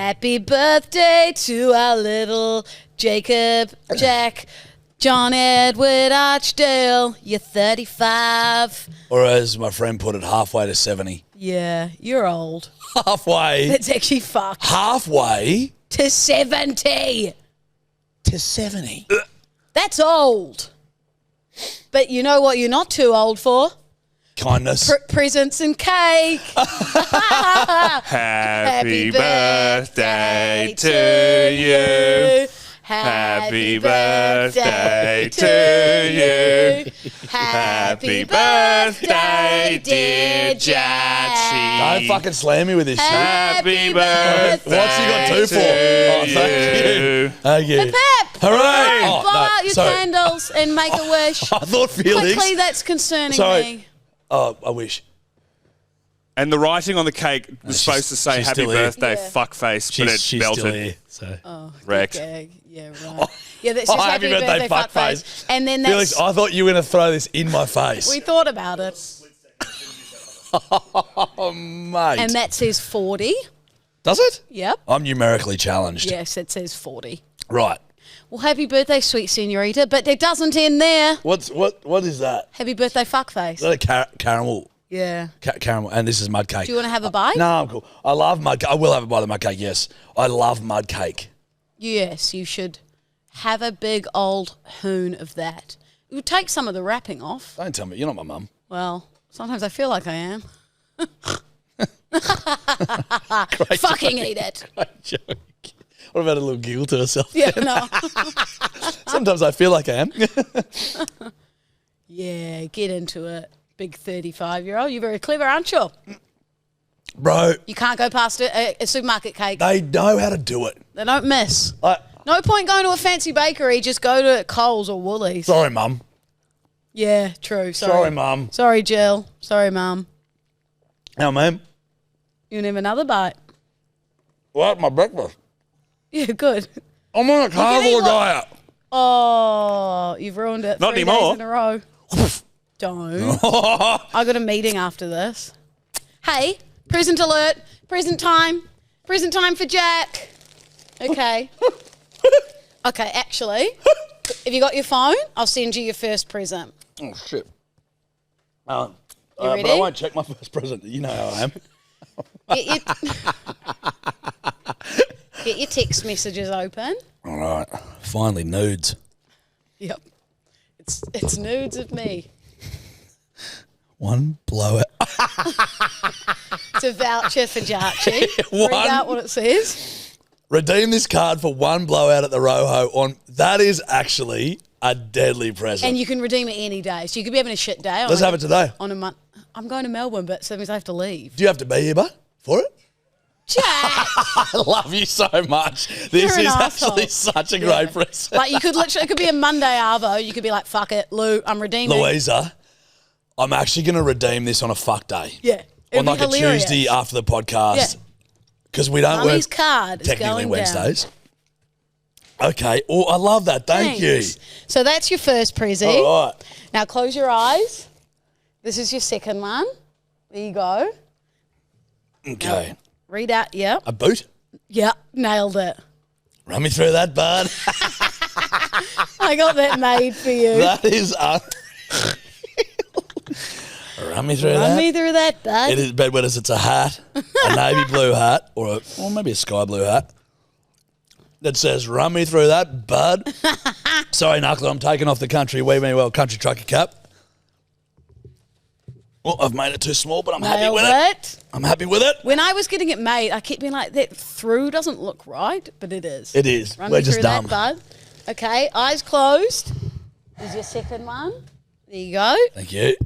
Happy birthday to our little Jacob Jack John Edward Archdale. You're 35. Or as my friend put it, halfway to 70. Yeah, you're old. Halfway. That's actually fucked. Halfway To 70. to 70. That's old. But you know what you're not too old for? Kindness. Presents and cake. Happy birthday to you. Happy birthday to you. Happy birthday, dear Jack. Don't fucking slam me with this shit. Happy birthday. What's he got two for? Oh, thank you. Thank you. Pep. Hooray. Blow out your candles and make a wish. I thought Felix. Quickly, that's concerning Sorry. me. Oh, I wish. And the writing on the cake was supposed to say she's happy still here. birthday, Yeah. fuckface, but it She's melted. still here. So. Oh, Wrecked. gag. Yeah, right. Yeah, that's just happy birthday, fuckface. And then that's... Felix, I thought you were going to throw this in my face. we thought about it. Oh, mate. And that says 40. Does it? Yep. I'm numerically challenged. Yes, it says 40. Right. Well, happy birthday, sweet senorita, but it doesn't end there. What is that? Happy birthday, fuckface. Is that a caramel? Yeah. Caramel. And this is mud cake. Do you want to have a bite? No, I'm cool. I love mud cake. I will have a bite of mud cake, yes. I love mud cake. Yes, you should have a big old hoon of that. It would take some of the wrapping off. Don't tell me. You're not my mum. Well, sometimes I feel like I am. Great Fucking joke. eat it. Great joke. What about a little giggle to herself? Yeah, no. Sometimes I feel like I am. Yeah, get into it. Big 35-year-old. You're very clever, aren't you? Bro, You can't go past a supermarket cake. they know how to do it. They don't miss. Like, No point going to a fancy bakery. Just go to Coles or Woolies. sorry, Mum. Yeah, true. Sorry, Mum. Sorry, Jill. Sorry, Mum. Now, ma'am, You can have another bite. what? My breakfast. Yeah, good. I'm on a carnivore eat diet. Oh, you've ruined it. Not 3 anymore. days in a row. Don't. I got a meeting after this. Hey, present alert. Present time. Present time for Jack. Okay. Okay, actually, if you got your phone, I'll send you your first present. Oh, shit. You But ready? I won't check my first present. You know how I am. Get your text messages open. All right. Finally, nudes. Yep. It's nudes of me. One blowout. It's a voucher for Jarchi. One. Read out what it says. Redeem this card for one blowout at the Roho on. That is actually a deadly present. And you can redeem it any day. So you could be having a shit day. Let's have it today. On a month. I'm going to Melbourne, but so that means I have to leave. Do you have to be here, bud, for it? Jack! I love you so much. This You're an is asshole. actually such a great present. Like you could literally, it could be a Monday arvo. You could be like, fuck it, Lou, I'm redeeming. Louisa, I'm actually going to redeem this on a fuck day. Yeah. On It'd like be a hilarious. Tuesday after the podcast. Yeah. Because we don't Mummy's work card is technically going Wednesdays. Okay. Oh, I love that. Thank Thanks. you. So that's your first prezi. All right. Now close your eyes. This is your second one. There you go. Okay. Read out. Yep. A boot? Yep. Nailed it. Run me through that, bud. I got that made for you. That is Run me through Run that. me through that, bud. It is bedwetters. It's a hat, a navy blue hat, or maybe a sky blue hat that says "Run me through that, bud." Sorry, Knuckle, I'm taking off the country country trucker cap. Well, I've made it too small, but I'm happy Nailed with it. I'm happy with it. When I was getting it made, I kept being like, that through doesn't look right, but it is. It is. Run We're me just through dumb. that, bud. Okay, eyes closed. There's your second one. There you go. Thank you.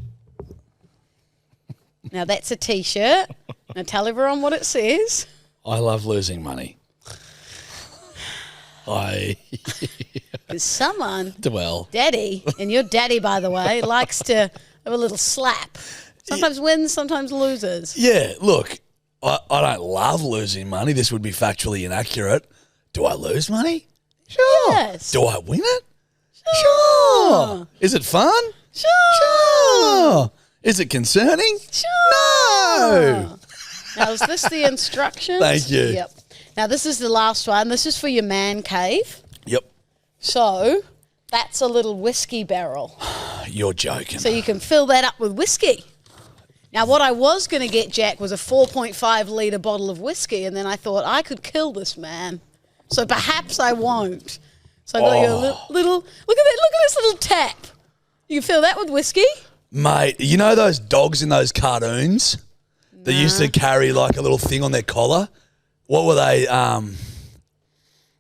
Now that's a T-shirt. Now tell everyone what it says. I love losing money. There's someone, Well, daddy, and your daddy, by the way, likes to have a little slap. Sometimes wins, sometimes loses. yeah, look, I don't love losing money. This would be factually inaccurate. Do I lose money? Sure. Yes. Do I win it? Sure. Is it fun? Sure. Is it concerning? Sure. No. Now, is this the instructions? Thank you. Yep. Now, this is the last one. This is for your man cave. Yep. So, that's a little whiskey barrel. You're joking. So you can fill that up with whiskey. Now, what I was going to get, Jack, was a 4.5 litre bottle of whiskey, and then I thought I could kill this man. So perhaps I won't. So I got you a little, look at this little tap. You can fill that with whiskey? Mate, you know those dogs in those cartoons that used to carry like a little thing on their collar? What were they?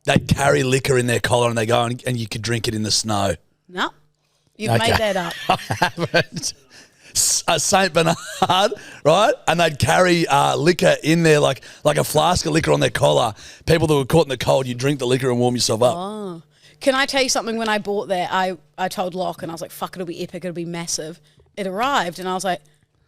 They'd carry liquor in their collar and they go and you could drink it in the snow. No. You've made that up. I haven't. A Saint Bernard, right? And they'd carry liquor in there, like a flask of liquor on their collar. People that were caught in the cold, you drink the liquor and warm yourself up. Oh. Can I tell you something? When I bought that, I told Locke and I was like, fuck, it'll be epic, it'll be massive. It arrived and I was like,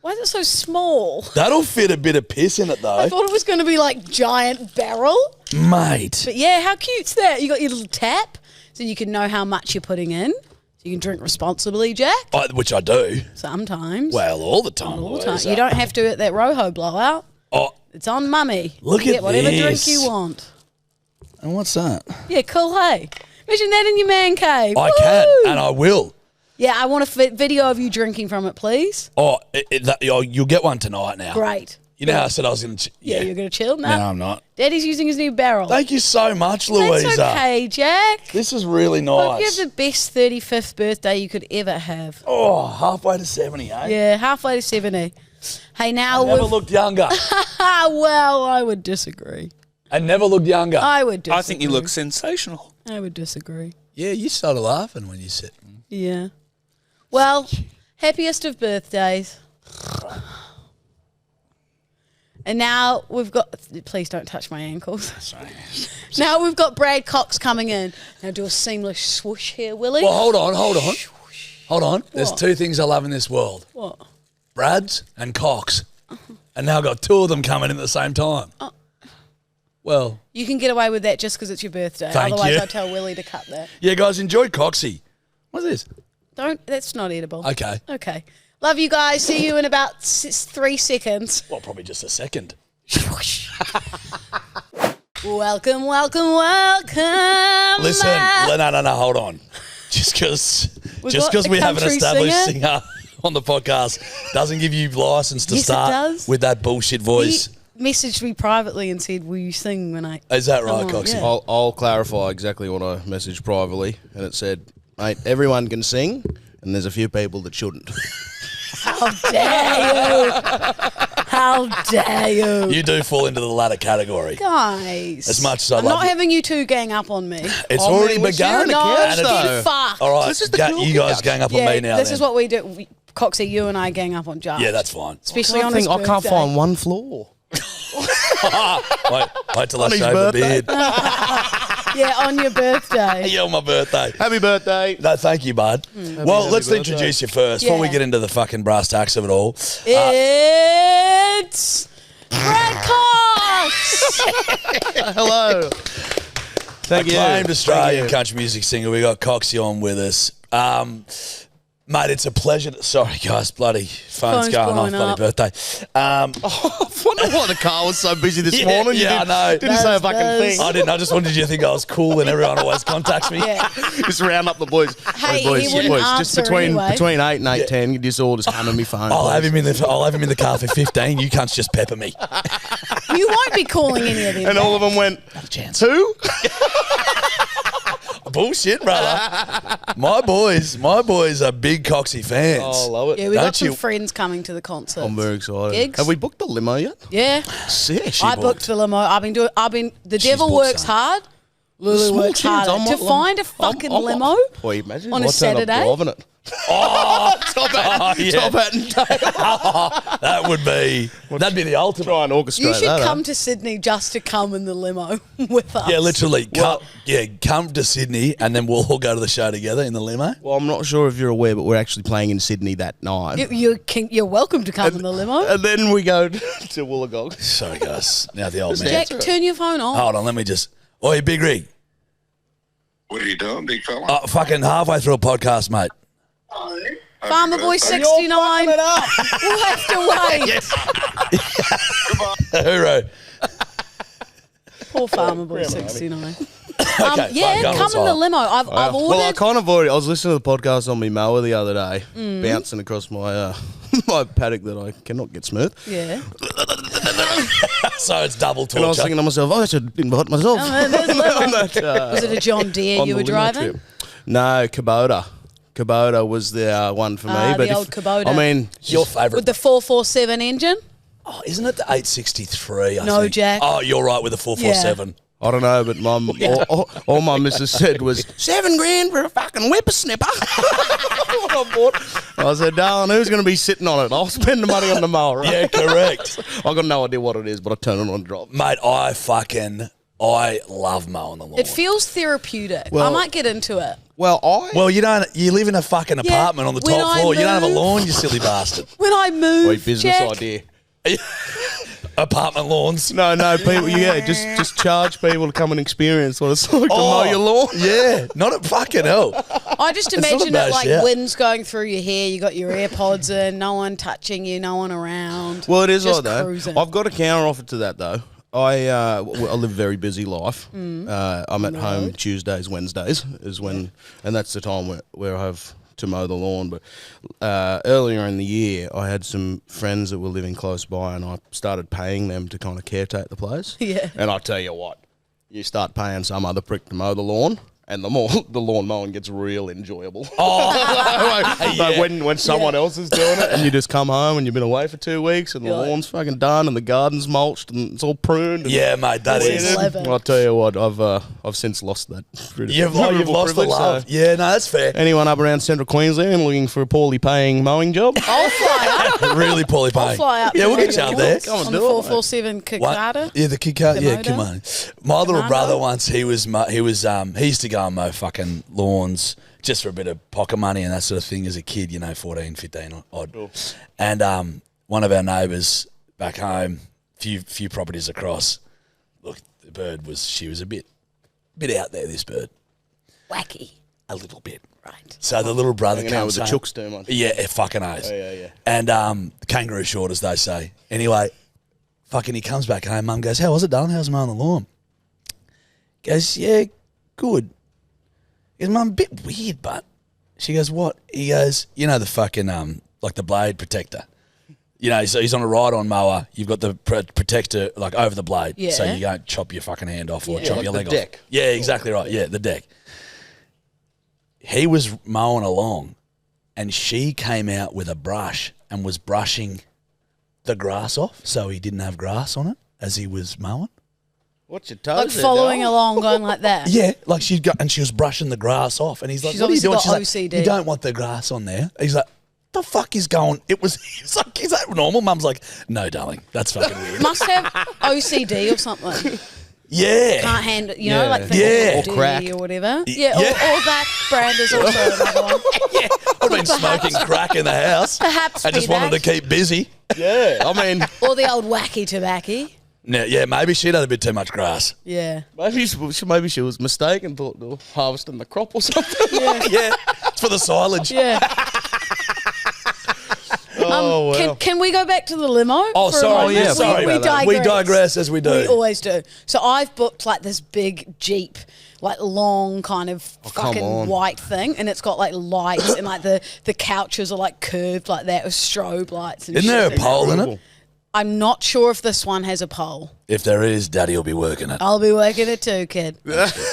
why is it so small? That'll fit a bit of piss in it though. I thought it was going to be like giant barrel. Mate. But yeah, how cute's that? You got your little tap so you can know how much you're putting in. So you can drink responsibly, Jack. Which I do. Sometimes. Well, all the time. All the time. You don't have to at that Rojo blowout. Oh. It's on mummy. Look you at get whatever this. drink you want. And what's that? Yeah, cool, hey. Imagine that in your man cave. I Woo! can, and I will. Yeah, I want a video of you drinking from it, please. Oh, you'll get one tonight now. Great. You know how I said I was going to... Yeah, you're going to chill? No, I'm not. Daddy's using his new barrel. Thank you so much, Louisa. That's okay, Jack. This is really Hope you nice. have the best 35th birthday you could ever have. Oh, halfway to 70, eh? Yeah, halfway to 70. Hey, now Never looked younger. well, I would disagree. I never looked younger. I would disagree. I think you look sensational. I would disagree. Yeah, you started laughing when you said... Yeah. Well, happiest of birthdays. And now we've got... Please don't touch my ankles. Sorry. Now we've got Brad Cox coming in. Now do a seamless swoosh here, Willie. Well, hold on. There's What? two things I love in this world. What? Brads and Cox. And now I've got two of them coming in at the same time. Well... You can get away with that just because it's your birthday. Thank Otherwise, you. I'd tell Willie to cut that. Yeah, guys, enjoy Coxie. What's this? That's not edible. Okay. Okay. Love you guys. See you in about 3 seconds. Well, probably just a second. Welcome. Listen, no, hold on. Just got because a we have an country established singer. singer on the podcast doesn't give you license to Yes, it start does. with that bullshit voice. He messaged me privately and said, will you sing when I... Is that right, Come on, Coxie? yeah. I'll clarify exactly what I messaged privately, and it said, mate, everyone can sing, and there's a few people that shouldn't. How dare you? How dare you? You do fall into the latter category. Guys. As much as I I'm love not you. having you two gang up on me. It's Oh, already man, we're begun. sharing a No, couch, get though. fucked. All right, This is the cool you guys couch. gang up on me now. this then. is what we do. Coxie, you and I gang up on Josh. Yeah, that's fine. Especially on his I birthday. can't find one flaw. Wait till I On his shave the birthday. beard. Yeah, on your birthday. Yeah, on my birthday. Happy birthday. No, thank you, bud. Well, let's introduce you first before we Yeah. get into the fucking brass tacks of it all. It's Brad Cox. Hello. Thank you. Acclaimed Australian Thank you. country music singer. We got Coxie on with us. Mate, it's a pleasure. Sorry, guys, bloody phone's going off. blowing Bloody up. birthday. I wonder why the car was so busy this morning. yeah, I know. Didn't say a fucking Buzz. thing. I didn't. I just wanted you to think I was cool and everyone always contacts me. Yeah. Just round up the boys. Hey, Hey, boys, he wouldn't just answer anyway. between 8 and 8:10, you just all just hammer me phone. I'll have please. him in the car for 15. You cunts just pepper me. You won't be calling any of them. And all of them went, Not a chance. who? Bullshit, brother. My boys are big Coxie fans. Oh, I love it. Yeah, we got Don't some you- friends coming to the concert. I'm very excited. Gigs? Have we booked the limo yet? Yeah. Sick. I booked the limo. The devil booked works some. hard. Lulu Small works chance, hard. I To might- find a fucking limo Boy, imagine on if a I turned up Saturday. driving it. Top hat, yeah. Top hat and tail. That'd be the ultimate. Try and orchestrate You should that. come to Sydney just to come in the limo with us. Yeah, literally. Come to Sydney and then we'll all go to the show together in the limo. Well, I'm not sure if you're aware, but we're actually playing in Sydney that night. You're welcome to come in the limo. And then we go to Wollongong. Sorry, guys. Now the old man. Jack, turn your phone off. Hold on, let me just. Oi, Big Rig. What are you doing, big fella? Fucking halfway through a podcast, mate. Farmer Boy 69. We'll have to wait. Hooroo. Poor Farmer Boy 69. Okay, Yeah, fine, go on, come in the Tyler. limo. I've ordered. Well, I kind of already. I was listening to the podcast on my mower the other day, bouncing across my my paddock that I cannot get smooth. Yeah. So it's double And I was torture. thinking to myself, I should invite myself. Oh, there's a limo. on that, Was it a John Deere on you the were limo driving? trip. No, Kubota. Kubota was the one for me. Ah, but the old Kubota. I mean, Your favourite? With the 447 engine? Oh, isn't it the 863? I No, think. Jack. Oh, you're right with the 447. I don't know, but all my missus said was $7,000 for a fucking whippersnipper. What I bought. I said, darling, who's going to be sitting on it? I'll spend the money on the mower. Right? Yeah, correct. I got no idea what it is, but I turn it on and drop. Mate, I love mowing the lawn. It feels therapeutic. I Well- might get into it. Well, Well, you live in a fucking apartment on the when top I floor. You don't have a move- lawn, you silly bastard. When I move, wait, business Jack, idea. Apartment lawns. No, people. Yeah, just charge people to come and experience what it's like to mow your lawn. Yeah, not a fucking hell. I just It's not a imagine bad it like shout. wind's going through your hair, you got your AirPods in, no one touching you, no one around. Well, it is Just like that. cruising. I've got a counter offer to that though. I live a very busy life. I'm at home Tuesdays, Wednesdays and that's the time where I have to mow the lawn. But earlier in the year, I had some friends that were living close by, and I started paying them to kind of caretake the place. Yeah. And I tell you what, you start paying some other prick to mow the lawn, and the more the lawn mowing gets real enjoyable. Like when someone else is doing it, and you just come home and you've been away for 2 weeks, and the You're like- lawn's fucking done, and the garden's mulched, and it's all pruned. And Yeah, mate, that It's is. 11. I'll tell you what, I've since lost that. You've lost the privilege, love. so Yeah, no, that's fair. anyone up around Central Queensland looking for a poorly paying mowing job? I'll fly up. Really poorly paying. I'll fly up. Yeah, we'll to get you the out there. Come on, On the do it, mate. 447 What? Kikata. Yeah, the Kikata. Yeah, Komodo? come on. My little Commando? brother once, he used to go and mow fucking lawns just for a bit of pocket money and that sort of thing as a kid, 14, 15 odd. Cool. And one of our neighbours back home, few properties across, look, the bird she was a bit out there, this bird. Wacky. A little bit. Right. So the little brother Hanging out comes with the home. chooks too much. Yeah, it fucking oath. Yeah. And kangaroo short, as they say. Anyway, fucking he comes back home. Mum goes, "How was it, darling? How's mowing the lawn?" Goes, "Yeah, good." He goes, "Mum, a bit weird, but." She goes, "What?" He goes, the fucking, like the blade protector. So he's on a ride-on mower. You've got the protector, like, over the blade. Yeah. So you don't chop your fucking hand off or Yeah. chop Like your the leg deck. off. Yeah, exactly right. Yeah, the deck. He was mowing along, and she came out with a brush and was brushing the grass off so he didn't have grass on it as he was mowing. What's your toes? Like there, following darling? along, going like that. Yeah, like she was brushing the grass off, and he's like, She's "What are you doing?" obviously She's got like, OCD. "You don't want the grass on there." He's like, "The fuck is going?" He's like, "Is that normal?" Mum's like, "No, darling, that's fucking weird." Must have OCD or something. Yeah, Can't handle, Yeah. like the Yeah. Or crack. or whatever. Yeah. Or that brand is also another one. yeah. I've been smoking crack in the house. Perhaps I just be wanted to that. keep busy. Yeah, I mean, Or the old wacky tobacco. Yeah, maybe she'd had a bit too much grass. Yeah. maybe she was mistaken, thought they were harvesting the crop or something. Yeah, it's for the silage. Yeah. Oh, well. Can we go back to the limo? Oh, for a sorry. moment? Yeah, sorry. We digress. We digress as we do. We always do. So I've booked like this big Jeep, like long kind of come fucking on. white thing, and it's got like lights and like the couches are like curved like that with strobe lights and Isn't there a shit. pole in it? I'm not sure if this one has a pole. If there is, Daddy will be working it. I'll be working it too, kid.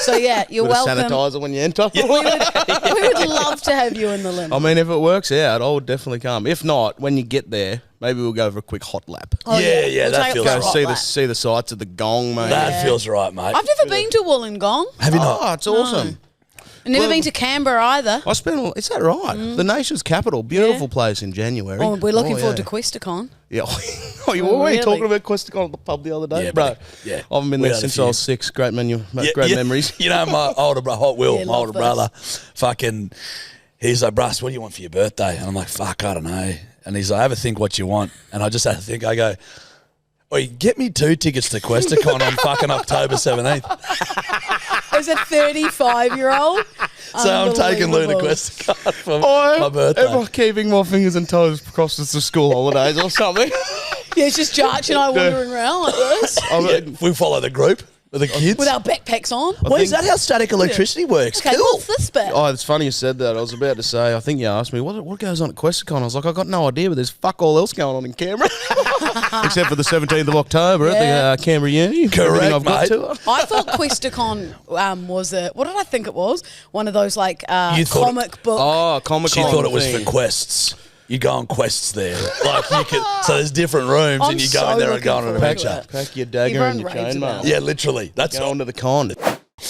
So yeah, you're Bit of welcome. sanitizer when you enter. We would love to have you in the limo. I mean, if it works out, I would definitely come. If not, when you get there, maybe we'll go for a quick hot lap. Oh, Yeah, We'll that take it feels for a right. hot See lap. see the sights of the Gong, mate. That feels right, mate. I've never been to Wollongong. Have you not? Oh, it's awesome. I've never Well- been to Canberra either. I spent. Is that right? The nation's capital, beautiful place in January. Oh, we're looking forward to yeah. Questacon. Yeah. Oh, you were already Really? talking about Questacon at the pub the other day, Yeah, bro. buddy. Yeah. I haven't been We there had a since few. I was 6. Great great memories. My older brother, Hot Will, Yeah, my love older this. brother, fucking, he's like, "Bruss, what do you want for your birthday?" And I'm like, "Fuck, I don't know." And he's like, "Have a think what you want." And I just had to think. I go, "Oi, get me 2 tickets to Questacon on fucking October 17th." As a 35-year-old. So I'm taking Luna Unbelievable. Questacon for my birthday. Am I keeping my fingers and toes crossed as the school holidays or something? Yeah, it's just Jarch and I wandering around like this. Yeah, we follow the group. With the kids? with our backpacks on. Is that how static electricity works? Okay, Cool. what's this bit? Oh, it's funny you said that. I was about to say, I think you asked me, what goes on at Questacon? I was like, I got no idea, but there's fuck all else going on in Canberra. Except for the 17th of October at the Canberra Uni. Correct, I've got mate. to. I thought Questacon was what did I think it was? One of those like You thought comic book. Oh, Comic She Con. thought it was for quests. You go on quests there. Like you could, so there's different rooms I'm and you go so in there and looking go on an forward to adventure. it. Pack your dagger Everyone and your raves chainmail. about it. Yeah, literally. That's Go on to the con.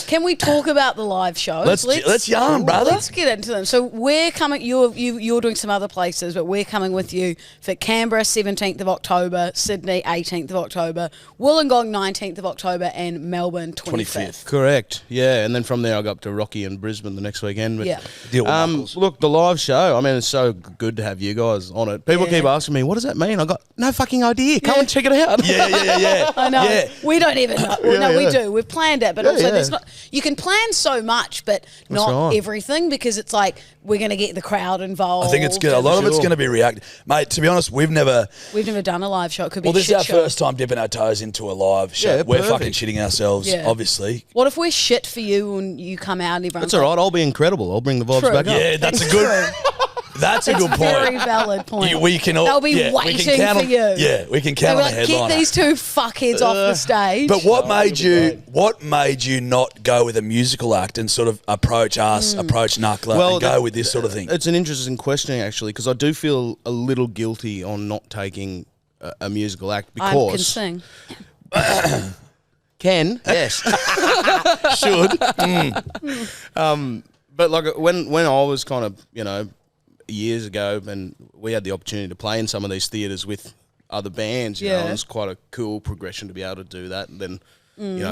Can we talk about the live shows? Let's yarn, brother. Let's get into them. So we're coming. You're doing some other places, but we're coming with you for Canberra 17th of October, Sydney 18th of October, Wollongong 19th of October, and Melbourne 25th. Correct. Yeah, and then from there I go up to Rocky and Brisbane the next weekend. But, Yeah. Deal with Knuckles. look, the live show. I mean, it's so good to have you guys on it. People Yeah. keep asking me, "What does that mean?" I got no fucking idea. Come and check it out. Yeah. I know. Yeah. We don't even know. Well, no, we yeah. do. We've planned it, but Yeah, also yeah. there's not. You can plan so much, but not right. everything because it's like we're going to get the crowd involved. I think it's good. A lot of it's Sure. going to be reactive. Mate, to be honest, we've never done a live show. It could be Well, a this is shit our show. first time dipping our toes into a live show. Yeah, We're perfect. fucking shitting ourselves, Yeah. obviously. What if we're shit for you and you come out and everyone's That's all right. I'll be incredible. I'll bring the vibes True. back up. Yeah, that's a good. That's a It's good a very point. valid point. We can all. They'll be yeah, we waiting can count for on, you. Yeah, we can They'll count be on the like, get headliner. these two fuckheads off the stage. But what made it'll be you? great. What made you not go with a musical act and sort of approach us, approach Knuckler, and go with this sort of thing? It's an interesting question, actually, because I do feel a little guilty on not taking a musical act I can because sing. Can yes should but like when I was kind of years ago and we had the opportunity to play in some of these theatres with other bands, you know, Yeah. and it's quite a cool progression to be able to do that. And then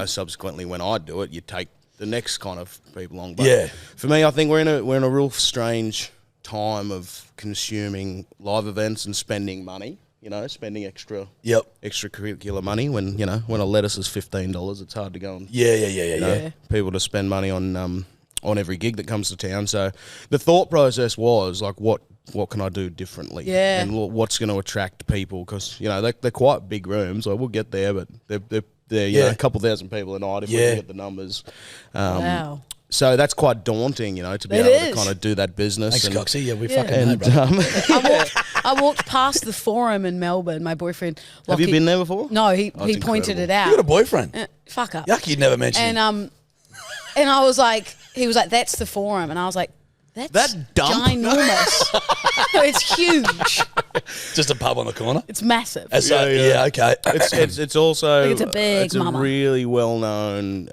subsequently when I do it, you take the next kind of people on. But Yeah. for me, I think we're in a real strange time of consuming live events and spending money. Spending extracurricular money when a lettuce is $15, it's hard to go and Yeah. people to spend money on every gig that comes to town. So the thought process was like, what can I do differently? Yeah. And what's going to attract people? Because they're quite big rooms. I will get there, but they're a couple thousand people a night if we Yeah. can get the numbers. Wow. So that's quite daunting, to be It able is. to kind of do that business. Thanks, and, Coxie. Yeah, we Yeah. fucking know, and bro. I walked past the Forum in Melbourne. My boyfriend. have you Lockie- been there before? No, he Oh, it's pointed incredible. it out. You got a boyfriend? Fuck up. Yuck, you'd never mention him. And I was like, he was like, that's the Forum, and I was like, that's That dump? ginormous. No, it's huge. Just a pub on the corner. It's massive. Yeah, okay. It's also Like it's a big it's mama. a really well known.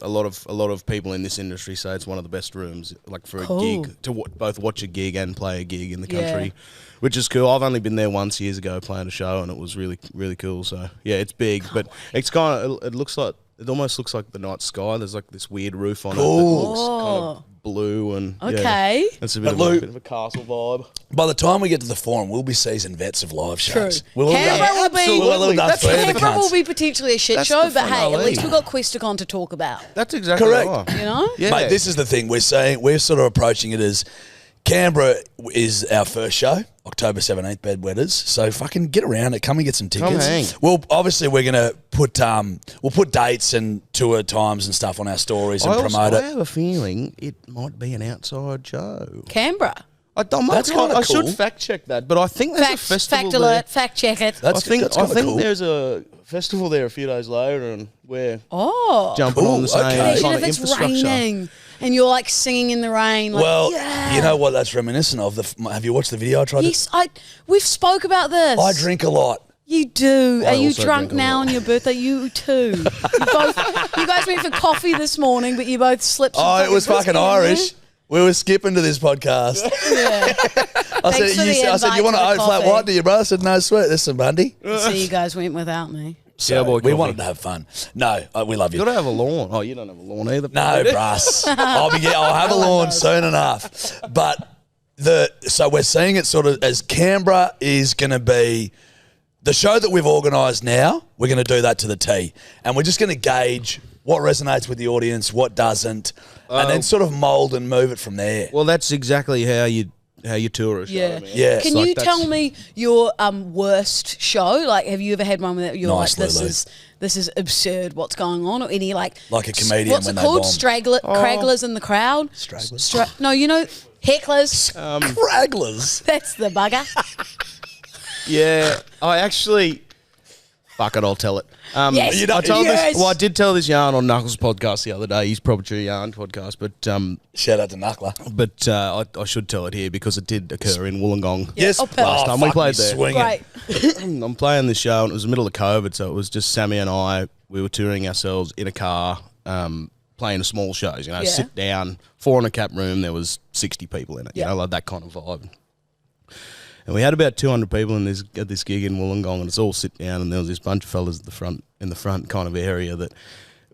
A lot of people in this industry say it's one of the best rooms, like for Cool. a gig to both watch a gig and play a gig in the Yeah. country, which is cool. I've only been there once years ago playing a show, and it was really really cool. So yeah, it's big, but it's kind of it almost looks like the night sky. There's like this weird roof on it that Cool. looks kind of blue and Okay. it's a But bit Lou- of a castle vibe. By the time we get to the Forum, we'll be seasoned vets of live shows. True. We'll have Canberra done- will be- we'll have done That's- three of the Canberra will cunts. be potentially a shit That's show, the but hey, at finale. least we've got Questacon to talk about. That's exactly Correct. right. You know? Yeah. Mate, this is the thing. We're sort of approaching it as Canberra is our first show, October 17th, Bedwetters. So fucking get around it. Come and get some tickets. hang. Well, obviously we're going to put we'll put dates and tour times and stuff on our stories and promote I it. have a feeling it might be an outside show. Canberra. That's kinda I should cool. fact check that, but I think there's a Fact festival alert. there. Fact check it. That's I think kinda cool. there's a festival there a few days later, and we're Oh. jumping Cool, on the same okay. Imagine kind if of it's infrastructure. raining and you're like singing in the rain. Like, Well, yeah. you know what that's reminiscent of? Have you watched the video I tried Yes, we've spoke about this. I drink a lot. You do. I Are you also drunk drink a now lot. on your birthday? You too. You guys went for coffee this morning, but you both slipped. some Oh, it was whiskey fucking in Irish. We were skipping to this podcast. there. Yeah. I Thanks said, for the I said, you invite want to an the oat flat coffee." white, do you, bro? I said, no, sweat. There's some Bundy. So you guys went without me. So boy, we coffee. wanted to have fun. No, we love You you. got to have a lawn. Oh, you don't have a lawn either. No, Brass. I'll have a lawn soon enough. But so we're seeing it sort of as Canberra is going to be the show that we've organised now. We're going to do that to the T, and we're just going to gauge what resonates with the audience, what doesn't, and then sort of mould and move it from there. Well, that's exactly how you tour a show. Yeah. man. Yeah. Can Like you that's- tell me your worst show? Like, have you ever had one where you're Nice, like, Lulu. this is absurd, what's going on, or any like a comedian what's when it they called? bomb. Cragglers in the crowd. Stragglers. No, hecklers. Cragglers. That's the bugger. Yeah, I actually. Fuck it, I'll tell it. Yes. You don't- Yes. I did tell this yarn on Knuckles' podcast the other day. He's probably true yarn podcast, but Shout out to Knuckler. I should tell it here because it did occur in Wollongong. Yes. Oh, perfect. Last time we played there. Swinging. Great. I'm playing this show, and it was the middle of COVID, so it was just Sammy and I. We were touring ourselves in a car, playing small shows. Yeah. Sit down, 400 cap room. There was 60 people in it. Yeah. Like that kind of vibe. And we had about 200 people at this gig in Wollongong, and it's all sit down, and there was this bunch of fellas in the front kind of area that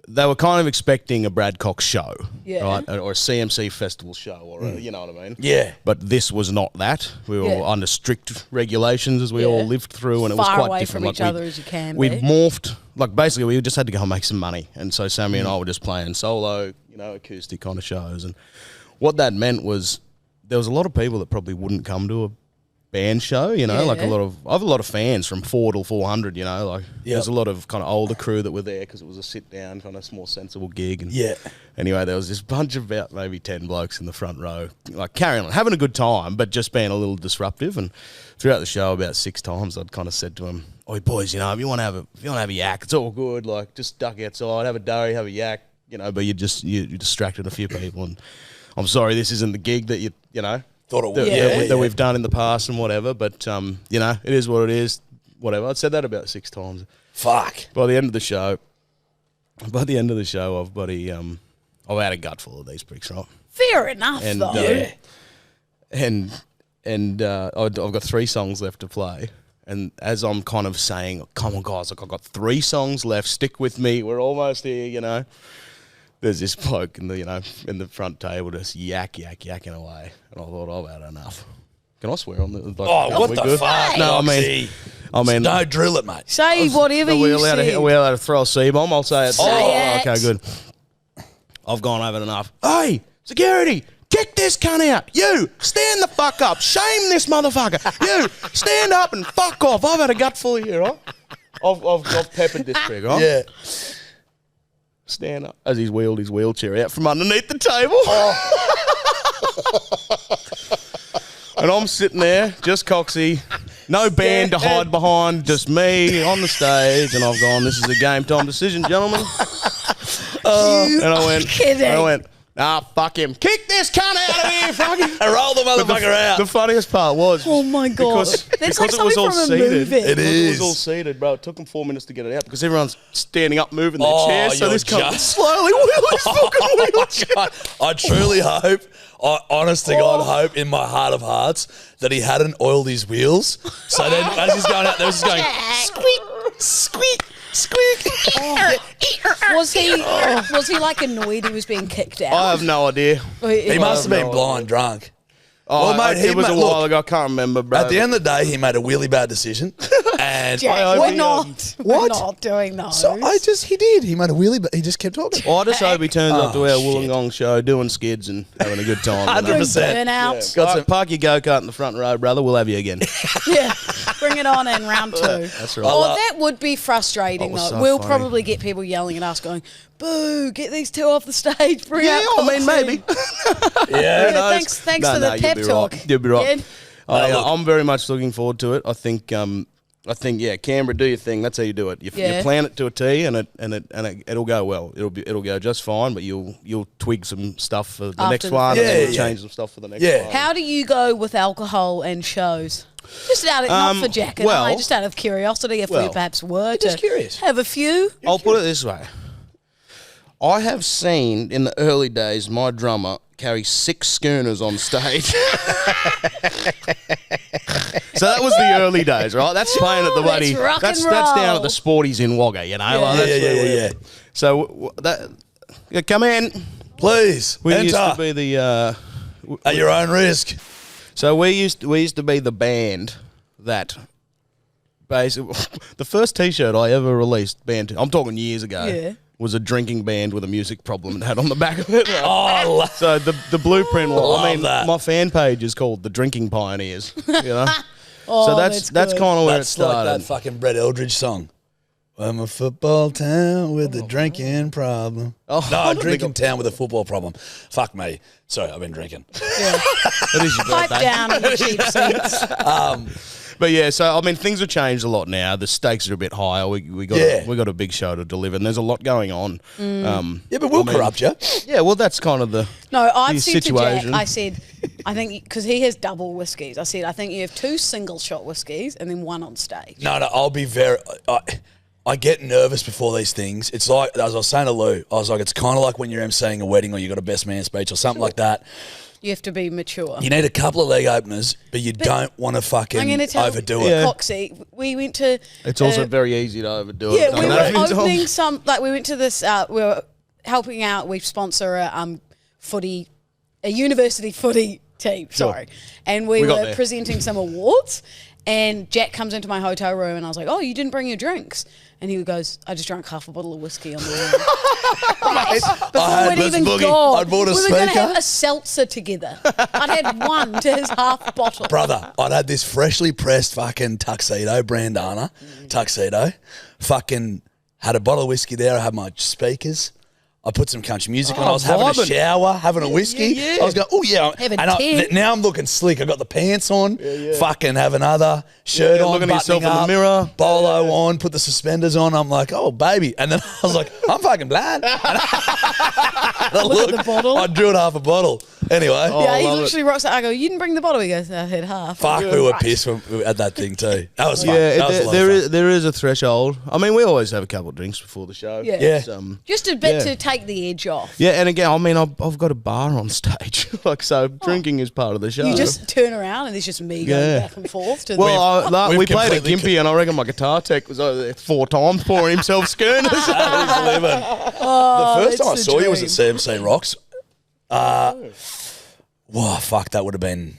they were kind of expecting a Brad Cox show, Yeah. right, or a CMC festival show, or you know what I mean? Yeah. But this was not that. We were Yeah. under strict regulations as we all lived through, and it was Far quite away different. from each other as you can We be. morphed, like basically we just had to go and make some money, and so Sammy and I were just playing solo, acoustic kind of shows, and what that meant was there was a lot of people that probably wouldn't come to a band show, like I have a lot of fans from 4 till 400, there's a lot of kind of older crew that were there because it was a sit down kind of more sensible gig. And anyway, there was this bunch of about maybe 10 blokes in the front row, like carrying on, having a good time, but just being a little disruptive. And throughout the show, about 6 times, I'd kind of said to them, "Oi boys, if you want to have a yak, it's all good. Like just duck outside, have a durry, have a yak, but you distracted a few people. And I'm sorry, this isn't the gig that you Thought it would. that we've done in the past and whatever, but it is what it is. Whatever. I'd said that about 6 times. Fuck. By the end of the show, I've had a gut full of these pricks, right? Fair enough, And though. I've got 3 songs left to play. And as I'm kind of saying, "Come on, guys! Like I've got 3 songs left. Stick with me. We're almost here." There's this bloke in the front table just yakking away, and I thought I've had enough. Can I swear on the? What the fuck? No, Roxy? I mean, No, drill it, mate. Say whatever are we you allowed said. are we allowed to throw a C-bomb? I'll say it. Say it. Okay, good. I've gone over enough. Hey, security! Kick this cunt out! You, stand the fuck up! Shame this motherfucker! You, stand up and fuck off! I've had a gut full of you, right? I've peppered this prig, right? Yeah. Stand up as he's wheeled his wheelchair out from underneath the table. And I'm sitting there, just coxy, no band to hide behind, just me on the stage, and I've gone, "This is a game time decision, gentlemen." And I went, "Nah, fuck him. Kick this cunt out of here, fuck him." And roll the motherfucker out. The funniest part was, Oh my God. That's like it was something all from a seated. movie. It It is. was all seated, bro. It took them 4 minutes to get it out because everyone's standing up, moving their Oh, chairs. So you're this cunt just- slowly wheel his fucking wheelchair. I truly hope, honest to God, hope in my heart of hearts that he hadn't oiled his wheels. So then as he's going out there, he's going squeak, squeak, squeak. Was he like annoyed he was being kicked out? I have no idea. He must have been blind drunk. Oh, Well, mate, it was a look, while ago. I can't remember, bro. At the end of the day, he made a really bad decision. And Jack, we're What? not doing those. so he did. He made a really bad, he just kept talking. I just hope he turns up to our shit. Wollongong show doing skids and having a good time. 100%. Burnout. Got some, Park your go-kart in the front row, brother. We'll have you again. Yeah, bring it on in round 2. That's right. Oh, that would be frustrating, That was though. so We'll funny. probably get people yelling at us going, "Boo, get these 2 off the stage. Bring out I mean, Coxie." maybe. Yeah, knows? thanks No, for the you'll pep be talk. right. You'll be right. Kid. I'm very much looking forward to it. I think, Canberra, do your thing. That's how you do it. You Yeah. plan it to a T, and it'll go well. It'll go just fine. But you'll twig some stuff for the After next the one, fact. and then Yeah, change some stuff for the next Yeah. one. How do you go with alcohol and shows? Just out of, not for Jack and I, just out of curiosity, if we well, perhaps were to just curious. have a few. I'll put it this way. I have seen in the early days my drummer carry 6 schooners on stage. So that was the early days, right? That's playing at the That's bloody. rock and That's down roll. at the Sporties in Wagga, you know. Like, that's Yeah, where yeah, we- yeah. So come in. Please, We used to enter be the. at your own risk. So we used to be the band that. Basically, the first T-shirt I ever released, band. I'm talking years ago. Yeah. Was a drinking band with a music problem and had on the back of it. Oh, So the blueprint. Love I mean, that. my fan page is called the Drinking Pioneers. You know. Oh, So that's good. kind of where it that's like started. that fucking Brett Eldridge song. I'm a football town with a drinking problem. Oh, No, a drinking town with a football problem. Fuck me. Sorry, I've been drinking. Yeah. It is your Pipe birthday. down, you cheap seats. But yeah, so I mean, things have changed a lot now. The stakes are a bit higher. We got a big show to deliver, and there's a lot going on. Yeah, but we'll corrupt you. Yeah, well, that's kind of the No, I've the said situation. to Jack, I said, I think, because he has double whiskies, I said, I think you have 2 single shot whiskies and then 1 on stage. No, I'll be very... I get nervous before these things. It's like, as I was saying to Lou, I was like, it's kind of like when you're emceeing a wedding or you got a best man speech or something like that. You have to be mature. You need a couple of leg openers, but you don't want to fucking I'm going to tell overdo it. Yeah. Coxie, we went to... It's also very easy to overdo Yeah, it. we were opening some... Like, we went to this... we were helping out. We sponsor a university footy team, sorry. And we We got were there. presenting some awards. And Jack comes into my hotel room and I was like, oh, you didn't bring your drinks. And he goes, I just drank half a bottle of whiskey on the way. Before we'd even gone. I'd bought a we were going to speaker. have a seltzer together. I'd had 1 to his half bottle. Brother, I'd had this freshly pressed fucking tuxedo, Brandana tuxedo. Fucking had a bottle of whiskey there. I had my speakers. I put some country music on. I was having a vibing. shower, having a whiskey. I was going, oh yeah. Having and 10. now I'm looking slick. I got the pants on. Fucking have another shirt Yeah, on. looking at yourself buttoning in the up, mirror. Bolo on. Put the suspenders on. I'm like, oh baby. And then I was like, I'm fucking blind. Look at the bottle. I drew it half a bottle. Anyway. Yeah, he love it. literally rocks out. I go, you didn't bring the bottle. He goes, I had half. Fuck, we were pissed when we had that thing too. That was fun. Yeah, That was a lot of fun. there is a threshold. I mean, we always have a couple of drinks before the show. Yeah. Yeah. It's, Just a bit Yeah. to take the edge off. yeah, and again, I mean, I've got a bar on stage, like so. Drinking is part of the show. You just turn around and there's just me going Yeah. back and forth. To well, We've we played at completely Gympie, and I reckon my guitar tech was over there 4 times pouring himself schooners. That is living. Oh, The first time I it's the saw you was at dream. CMC Rocks. Wow, fuck, that would have been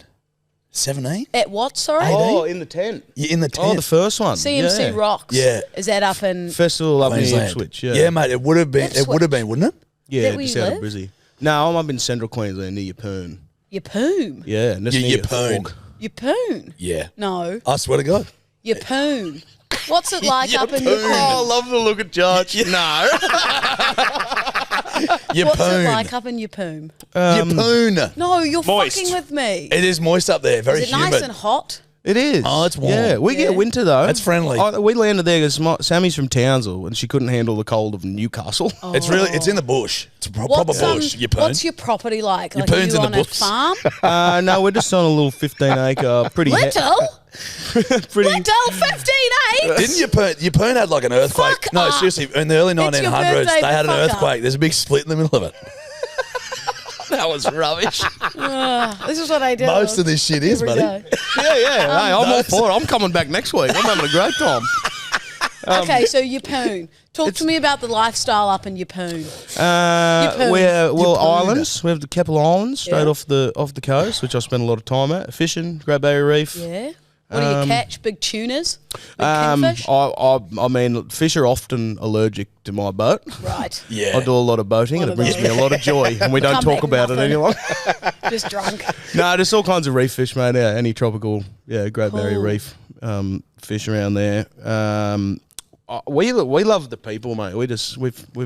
17? At what, sorry? Oh, in the tent. You're in the tent. Oh, the first one. CMC yeah. Rocks. Yeah. Is that up in... Festival up in Queensland. Ipswich. Yeah, mate, it would have been. Ipswich. It would have been, wouldn't it? Yeah, that where just you out live? of Brizzy. No, I'm up in central Queensland near Yeppoon. Yeppoon? Yeah, and that's near Yeppoon. Fork. Yeppoon? Yeah. No. I swear to God. Yeppoon. What's it like up in Yeppoon. Oh, I Yeppoon? love the look at Judge. No. What's it Yeppoon. like up in Yeppoon? Yeppoon. No, you're Moist. fucking with me. It is moist up there. Very Is it humid. nice and hot? It is. Oh, it's warm. Yeah, we Yeah. get winter though. That's friendly. We landed there because Sammy's from Townsville and she couldn't handle the cold of Newcastle. It's really. It's in the bush. It's a proper What's, bush. Yeppoon. what's your property like? Like, are Yeppoon's you in on the a bush. farm? No, we're just on a little 15-acre, pretty, Little? pretty. Little 15 Didn't Yeppoon had like an earthquake? Fuck No, off. seriously. In the early It's your 1900s, birthday, they had an fuck up. earthquake. There's a big split in the middle of it. That was rubbish. This is what I do. Most of this shit is, every buddy. day. Hey, I'm all for it. I'm coming back next week. I'm having a great time. Okay, so Yeppoon. Talk to me about the lifestyle up in Yeppoon. Yeppoon. We're Yeppoon. islands. We have the Keppel Islands straight Yeah. off the coast, which I spend a lot of time at. Fishing, Great Barrier Reef. Yeah. What do you catch? Big tunas? Big kingfish? I mean, fish are often allergic to my boat. Right. Yeah. I do a lot of boating, and it One of brings me a lot of joy, and we don't Come talk back about it nothing. any longer. Just drunk. No, there's all kinds of reef fish, mate. Yeah, any tropical, Great Barrier Cool. Reef fish around there. We love the people, mate. We've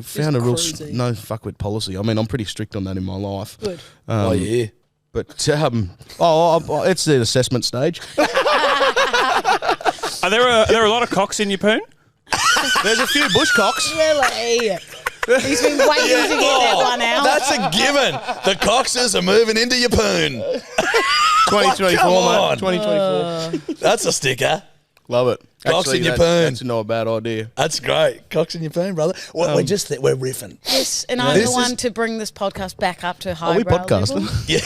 found a real cruisy. no fuckwit policy. I mean, I'm pretty strict on that in my life. Good. Oh yeah. But it's the assessment stage. Are there a lot of cocks in Yeppoon? There's a few bushcocks. Really? He's been waiting to get that one out. That's a given. The Coxers are moving into Yeppoon. 2024, Come mate. on. 2024. That's a sticker. Love it. Cox Actually, in your that- poon. That's not a bad idea. That's great. Cox in Yeppoon, brother. We're we're riffing. Yes, and I'm This the is- one to bring this podcast back up to Are high we podcasting? Yeah.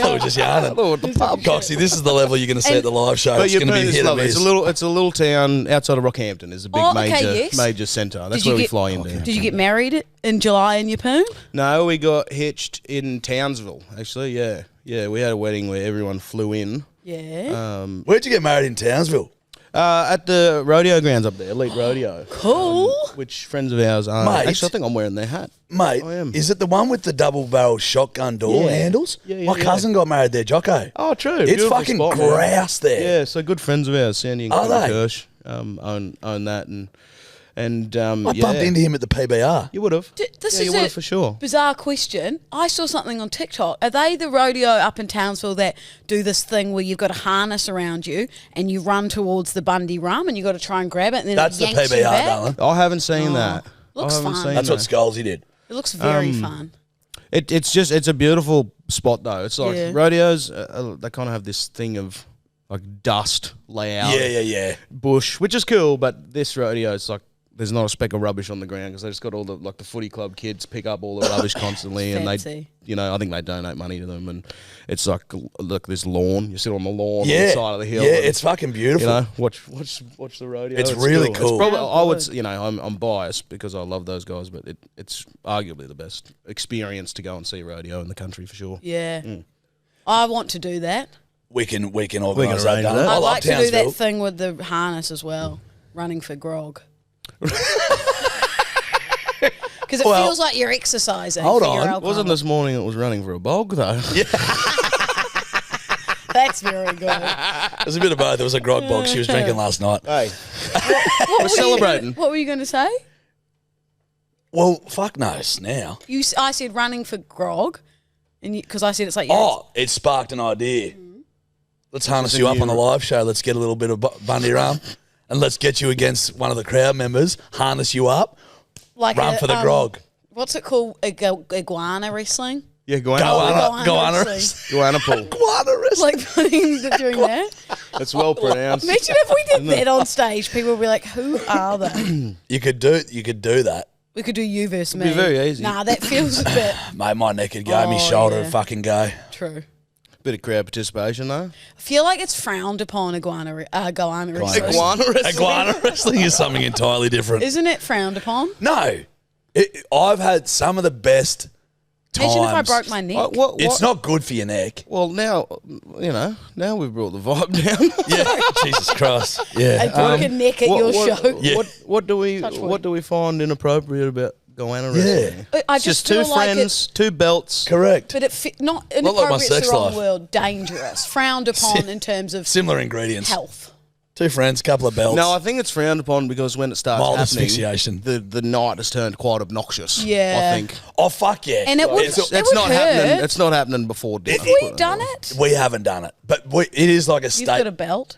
I was just yarning. Oh, at the pub. Coxie, this is the level you're going to see at the live show. But It's going to be Yeppoon is hit or lovely. miss. It's a little town outside of Rockhampton. Is a big Oh, okay, yes. major centre. That's you where we get- fly into. Did you get married in July in Yeppoon? No, we got hitched in Townsville. Actually, yeah. We had a wedding where everyone flew in. Yeah. Where'd you get married in Townsville? At the rodeo grounds up there, Elite Rodeo. Cool. Which friends of ours own. Mate. Actually, I think I'm wearing their hat. Mate, I am. is it the one with the double-barrel shotgun door Yeah. handles? Yeah, My cousin got married there, Jocko. Oh, true. It's Beautiful fucking spot, man. grouse there. Yeah, so good friends of ours, Sandy and Are Colin they? Kirsch, own that, and And I bumped into him at the PBR. You would have. This you is would a have for sure. bizarre question. I saw something on TikTok. Are they the rodeo up in Townsville that do this thing where you've got a harness around you and you run towards the Bundy rum and you've got to try and grab it and then That's it the yanks you PBR, back? darling. I haven't seen that. Looks I haven't fun. seen That's that. what Skulls did. It looks very fun. It's a beautiful spot though. It's like Yeah. rodeos. They kind of have this thing of like dust layout, Yeah. bush, which is cool. But this rodeo, it's like there's not a speck of rubbish on the ground because they just got all the the footy club kids pick up all the rubbish constantly, and Fancy. they, I think they donate money to them, and it's like look this lawn. You sit on the lawn on Yeah. the side of the hill. Yeah, and, it's fucking beautiful. watch the rodeo. It's really cool. It's probably, How I would, good. I'm biased because I love those guys, but it's arguably the best experience to go and see rodeo in the country for sure. Yeah. I want to do that. We can organise arrange that. that. I I'd love like to do Townsville. that thing with the harness as well, running for grog. Because it feels like you're exercising. Hold for your on. alcohol. Wasn't this morning it was running for a bog though? Yeah. That's very good. There's a bit of both. There was a grog bog she was drinking last night. Hey, What we're celebrating. What were you going to say? Well, fuck knows now. I said running for grog, and because I said it's like Oh, it sparked an idea. Let's harness you up on the live show. Let's get a little bit of Bundy rum, and let's get you against one of the crowd members. Harness you up, like run for the grog. What's it called? Iguana wrestling. Yeah, Goanna wrestling. Goanna pool. Iguana wrestling. Like doing that. It's well pronounced. Imagine if we did that on stage. People would be like, "Who are they?" You could do that. We could do you versus me. be very easy. Nah, that feels a bit Mate, my neck would go, me shoulder would fucking go. true. Bit of crowd participation though. I feel like it's frowned upon goanna wrestling. Iguana wrestling. Iguana wrestling is something entirely different. Isn't it frowned upon? No. I've had some of the best times. Imagine if I broke my neck. What? It's not good for your neck. Well, now now we've brought the vibe down. Yeah, Jesus Christ. Yeah. A broken neck at your show. Yeah. What do we Touch wood. what do we find inappropriate about Goanna wrestling? I It's just just two feel like friends, two belts. Correct. But not like my inappropriate's sex the wrong life. word. Dangerous, frowned upon in terms of Similar ingredients. health. Two friends, couple of belts. No, I think it's frowned upon because when it starts Mild happening, asphyxiation. the night has turned quite obnoxious. Yeah. I think Oh, fuck yeah. And it would, It's- it would not hurt. happening. It's not happening before dinner. Have we done it? we haven't done it. But it is like a You've got state. a belt.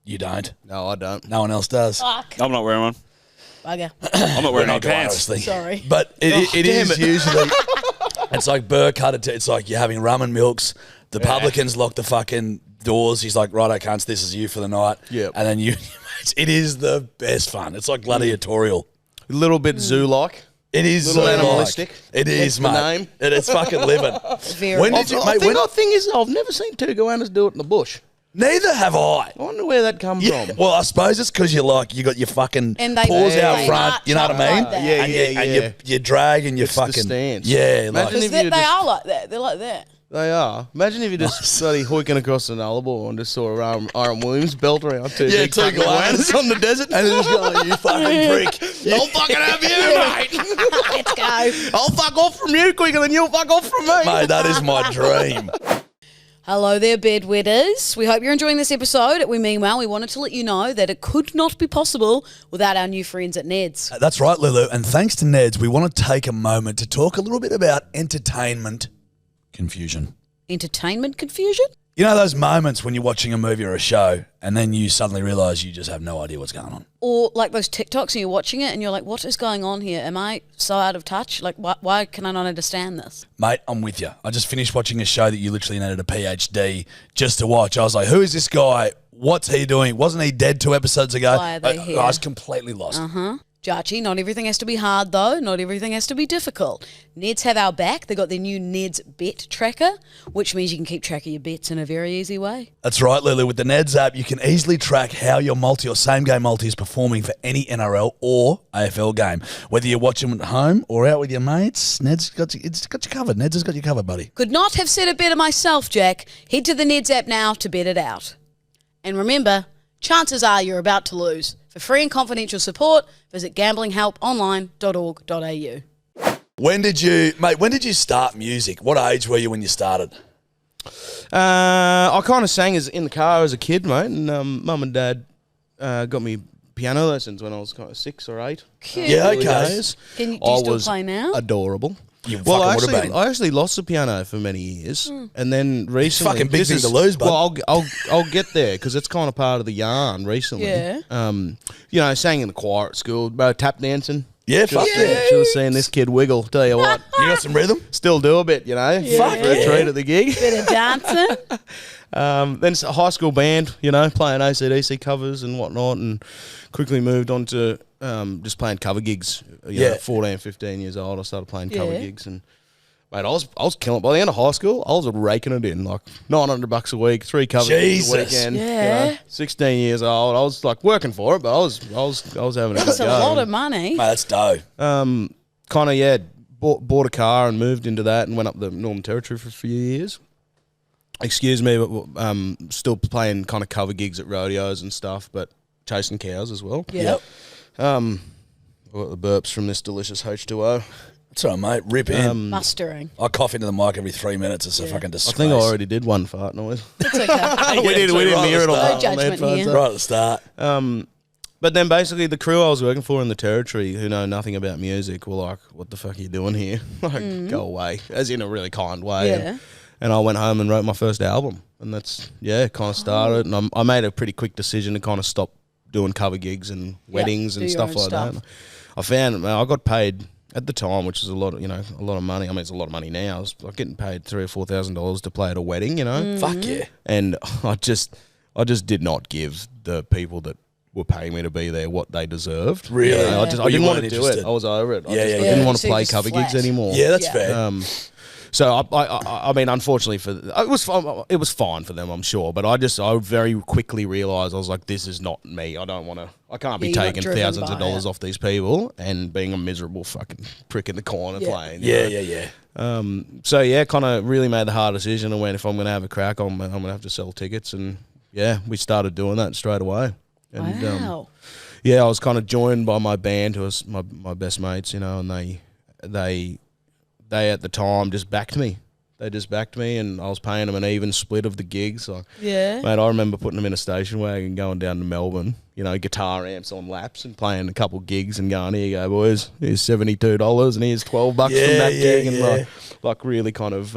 You don't. No, I don't. No one else does. Fuck. I'm not wearing one. Bugger. I'm not We're wearing any not going pants. wrestling. Sorry. But it is it. usually, it's like burr cut. It's like you're having rum and milks. The publicans lock the fucking doors. He's like, righto, cunts, this is you for the night. Yep. And then it is the best fun. It's like gladiatorial. A little bit zoo-like. It is Little so animalistic. like- It is, Hence the mate. name. It's fucking living. Very. When did you, mate? The thing is, I've never seen two Goannas do it in the bush. Neither have I. I wonder where that comes Yeah, from. well, I suppose it's because you got your fucking And they- paws they out front. arch You know what up I mean? like that. Yeah, and yeah, and yeah. you drag and you It's the fucking stance. yeah. Like, Imagine if They you just- are like that. They're like that. They are. Imagine if you just bloody hoiking across the nullarbor and just saw Aaron Williams belt around two Yeah, big two fucking Goannas. Goannas on the desert. and then just go, you fucking freak. I'll fucking have you, mate. Let's go. I'll fuck off from you quicker than you'll fuck off from me. Mate, that is my dream. Hello there, bedwetters. We hope you're enjoying this episode. Meanwhile, we wanted to let you know that it could not be possible without our new friends at Ned's. That's right, Lulu. And thanks to Ned's, we want to take a moment to talk a little bit about entertainment confusion. Entertainment confusion? You know those moments when you're watching a movie or a show and then you suddenly realise you just have no idea what's going on? Or like those TikToks and you're watching it and you're like, what is going on here? Am I so out of touch? Like, why can I not understand this? Mate, I'm with you. I just finished watching a show that you literally needed a PhD just to watch. I was like, who is this guy? What's he doing? Wasn't he dead 2 episodes ago? Why are they here? I was completely lost. Jarchi, not everything has to be hard though. Not everything has to be difficult. Neds have our back. They got their new Neds Bet Tracker, which means you can keep track of your bets in a very easy way. That's right, Lulu. With the Neds app, you can easily track how your multi or same-game multi is performing for any NRL or AFL game. Whether you're watching at home or out with your mates, Neds got you covered. Neds has got you covered, buddy. Could not have said it better myself, Jack. Head to the Neds app now to bet it out. And remember, chances are you're about to lose. For free and confidential support, visit gamblinghelponline.org.au. When did you start music? What age were you when you started? I kind of sang in the car as a kid, mate, and Mum and Dad got me piano lessons when I was kind of 6 or 8. Cute. Yeah, Early okay. days. Do you I still was play now? adorable. You Well, fucking would have been. I actually lost the piano for many years, and then recently, fucking big this thing is- to lose, bud. Well, I'll get there because it's kind of part of the yarn. Recently, Yeah. you know, sang in the choir at school, tap dancing. Yeah, fuck yeah. Should have seen this kid wiggle. Tell you what, You got some rhythm? still do a bit, you know. Fuck for a yeah. treat at the gig. Bit of dancing. Then it's a high school band, you know, playing AC/DC covers and whatnot, and quickly moved on to just playing cover gigs. You know, 14, 15 years old, I started playing cover Yeah. gigs, and mate, I was killing it. By the end of high school, I was raking it in, like $900 a week, 3 covers Jesus. a weekend. Yeah. You know, 16 years old, I was like working for it, but I was having a That's good a go. lot of money. Mate, that's dope. Kind of bought a car and moved into that and went up the Northern Territory for a few years. Excuse me, but still playing kind of cover gigs at rodeos and stuff, but chasing cows as well. Yep. I got the burps from this delicious H2O. That's all right, mate. Rip in. Mustering. I cough into the mic every 3 minutes. It's a fucking I disgrace. think I already did one fart noise. It's okay. we didn't hear it all. No on judgment headphones, here. though. Right at the start. But then basically the crew I was working for in the Territory, who know nothing about music, were like, "What the fuck are you doing here? Like, go away," as in a really kind way. Yeah. And I went home and wrote my first album, and that's kind of started. And I made a pretty quick decision to kind of stop doing cover gigs and weddings do and your stuff own like stuff. that. I found I got paid at the time, which is a lot of money. I mean, it's a lot of money now. I was like getting paid $3,000 or $4,000 to play at a wedding, you know. Fuck yeah. And I just did not give the people that were paying me to be there what they deserved. Really? You know, Yeah. I you didn't want to weren't do it. interested. I was over it. I Yeah, just yeah, didn't yeah. want to So you play just cover gigs flat. anymore. Yeah, that's Yeah. fair. So I mean, unfortunately it was fine for them, I'm sure. But I very quickly realised I was like, this is not me. I can't be Yeah, you're not taking driven thousands of by dollars it. off these people and being a miserable fucking prick in the corner Yeah. playing. you know? Yeah. So yeah, kind of really made the hard decision and went, if I'm going to have a crack, I'm going to have to sell tickets, and yeah, we started doing that straight away. And Wow. yeah, I was kind of joined by my band, who was my best mates, you know, and they at the time just backed me. They just backed me, and I was paying them an even split of the gigs. Like, Yeah. mate, I remember putting them in a station wagon, going down to Melbourne, you know, guitar amps on laps, and playing a couple gigs and going, "Here you go, boys. Here's $72, and here's $12 from that gig," and like really kind of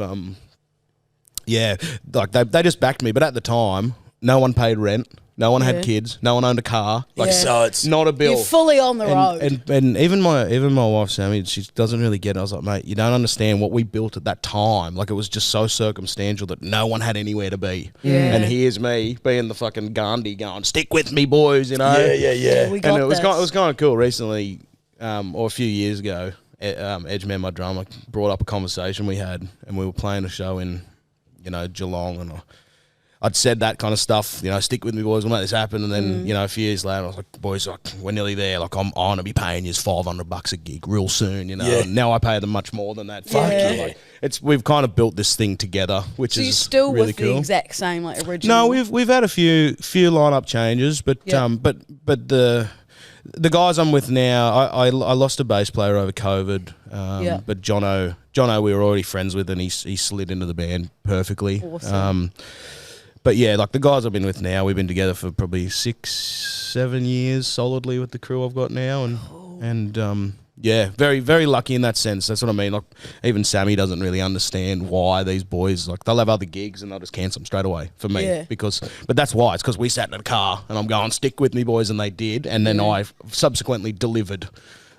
like they just backed me. But at the time, no one paid rent, no one Yeah. had kids, no one owned a car, Like, Yeah. so it's... not a bill. You're fully on the road. And even my wife Sammy, she doesn't really get it. I was like, mate, you don't understand what we built at that time. Like, it was just so circumstantial that no one had anywhere to be. Yeah. And here's me being the fucking Gandhi going, stick with me, boys, you know. Yeah. We got And it was this. kind of cool recently, or a few years ago. Edgeman, my drummer, brought up a conversation we had, and we were playing a show in, you know, Geelong, and I'd said that kind of stuff, you know, stick with me, boys, we'll make this happen. And then, you know, a few years later, I was like, boys, like, we're nearly there. Like, I'm going to be paying you $500 a gig real soon, you know. Yeah. And now I pay them much more than that. Fuck Yeah. yeah. Like, we've kind of built this thing together, which So is you're still really with cool. the exact same like original. No, we've had a few lineup changes, but Yeah. but the guys I'm with now, I lost a bass player over COVID, Yeah. but Jono we were already friends with, and he slid into the band perfectly. Awesome. But yeah, like the guys I've been with now, we've been together for probably 6-7 years solidly with the crew I've got now, and yeah, very, very lucky in that sense. That's what I mean. Like, even Sammy doesn't really understand why these boys, like, they'll have other gigs and they'll just cancel them straight away for me. Yeah. But that's why. It's because we sat in a car and I'm going, stick with me, boys, and they did. And then I subsequently delivered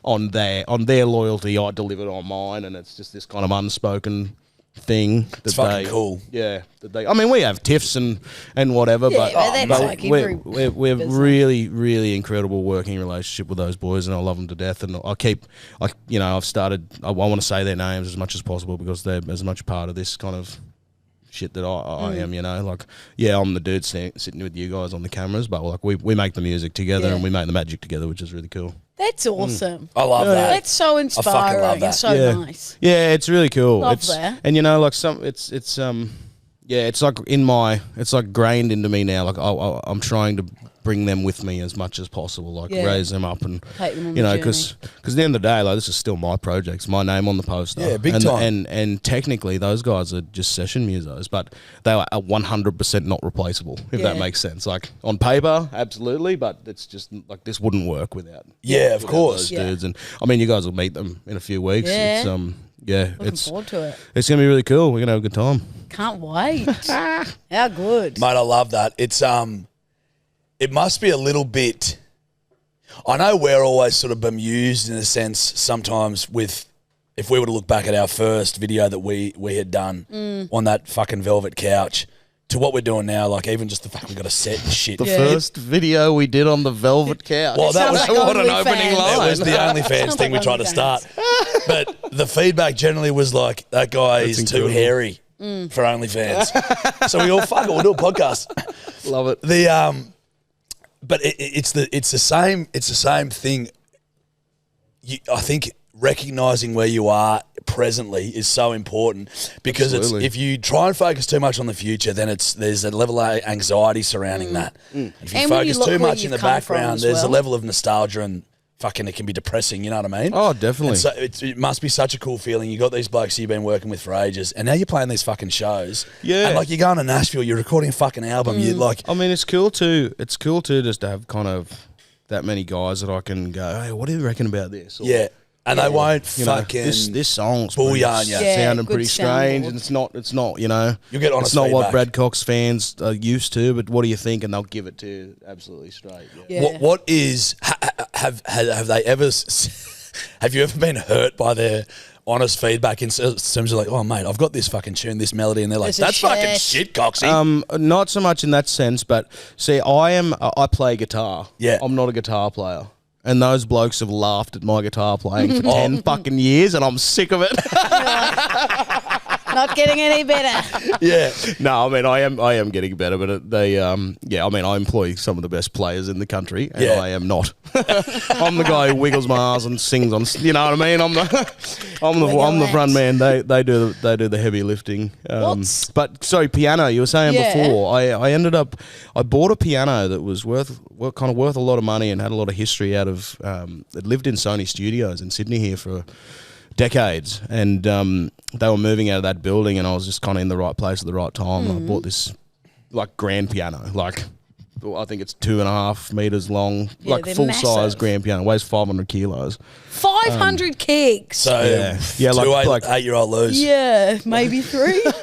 on their loyalty. I delivered on mine, and it's just this kind of unspoken thing. It's fucking cool. Yeah. I mean, we have tiffs and whatever, Yeah, but, but that's like every we're business. really, really incredible working relationship with those boys, and I love them to death. And I've started. I want to say their names as much as possible because they're as much part of this kind of shit that I am. You know, like, yeah, I'm the dude sitting with you guys on the cameras, but like we make the music together Yeah. and we make the magic together, which is really cool. That's awesome. I love that. That's so inspiring love that. and so Yeah. nice. Yeah, it's really cool. Love that. And you know, like it's like it's like grained into me now. Like I'm trying to bring them with me as much as possible, like raise them up and Take them on you the know, journey. because at the end of the day, like this is still my project, it's my name on the poster. Yeah, big and, time. And technically, those guys are just session musos, but they are 100% not replaceable. If that makes sense. Like on paper, absolutely, but it's just like this wouldn't work without. Yeah, of course. Those dudes, and I mean, you guys will meet them in a few weeks. Yeah. It's Looking forward to it. It's gonna be really cool. We're gonna have a good time. Can't wait. How good. Mate, I love that. It's it must be a little bit. I know we're always sort of bemused in a sense sometimes with if we were to look back at our first video that we had done on that fucking velvet couch to what we're doing now, like even just the fact we got a set and shit. The first video we did on the velvet couch. Well, that was Sounds like what an opening OnlyFans. line. That was the OnlyFans Sounds thing like we tried to OnlyFans. start. But the feedback generally was like, that guy That's is too incredible. hairy for OnlyFans. So we all, fuck it, we'll do a podcast. Love it. But it's the same thing. I think recognizing where you are presently is so important because Absolutely. if you try and focus too much on the future, then there's a level of anxiety surrounding that. If you And when you focus look too where much in the you've come from background, as there's a well. level of nostalgia and fucking it can be depressing. You know what I mean? Oh, definitely. And so it must be such a cool feeling. You got these blokes you've been working with for ages, and now you're playing these fucking shows. Yeah. and like you're going to Nashville, you're recording a fucking album. You like. I mean, it's cool too. It's cool too just to have kind of that many guys that I can go, hey, what do you reckon about this? Or, Yeah, and they won't you know, fucking this song's bull pretty- yarn you. Yeah, sounding good pretty strange, soundboard. and it's not, you know, You'll get honest it's not what feedback. Brad Cox fans are used to. But what do you think? And they'll give it to you absolutely straight. Yeah. Yeah. What is have they ever have you ever been hurt by their honest feedback in terms of like, oh mate, I've got this fucking tune, this melody, and they're like, This is that's fucking shit." shit, Coxie. Not so much in that sense, but see, I play guitar. Yeah. I'm not a guitar player. And those blokes have laughed at my guitar playing for 10 fucking years, and I'm sick of it. Not getting any better. Yeah, No, I mean I am getting better, but they I mean I employ some of the best players in the country, and Yeah. I am not. I'm the guy who wiggles my ass and sings on. You know what I mean? I'm the front man. They do the heavy lifting. What's- But sorry, piano. You were saying Yeah. before. I bought a piano that was worth a lot of money and had a lot of history out of. It lived in Sony Studios in Sydney here for decades, and they were moving out of that building, and I was just kind of in the right place at the right time. I bought this like grand piano, like I think it's 2.5 meters long, Yeah, like they're full size massive. grand piano, weighs 500 kilos. 500 kicks. so Yeah, like- 8-year-old Luz. Yeah, maybe 3. Just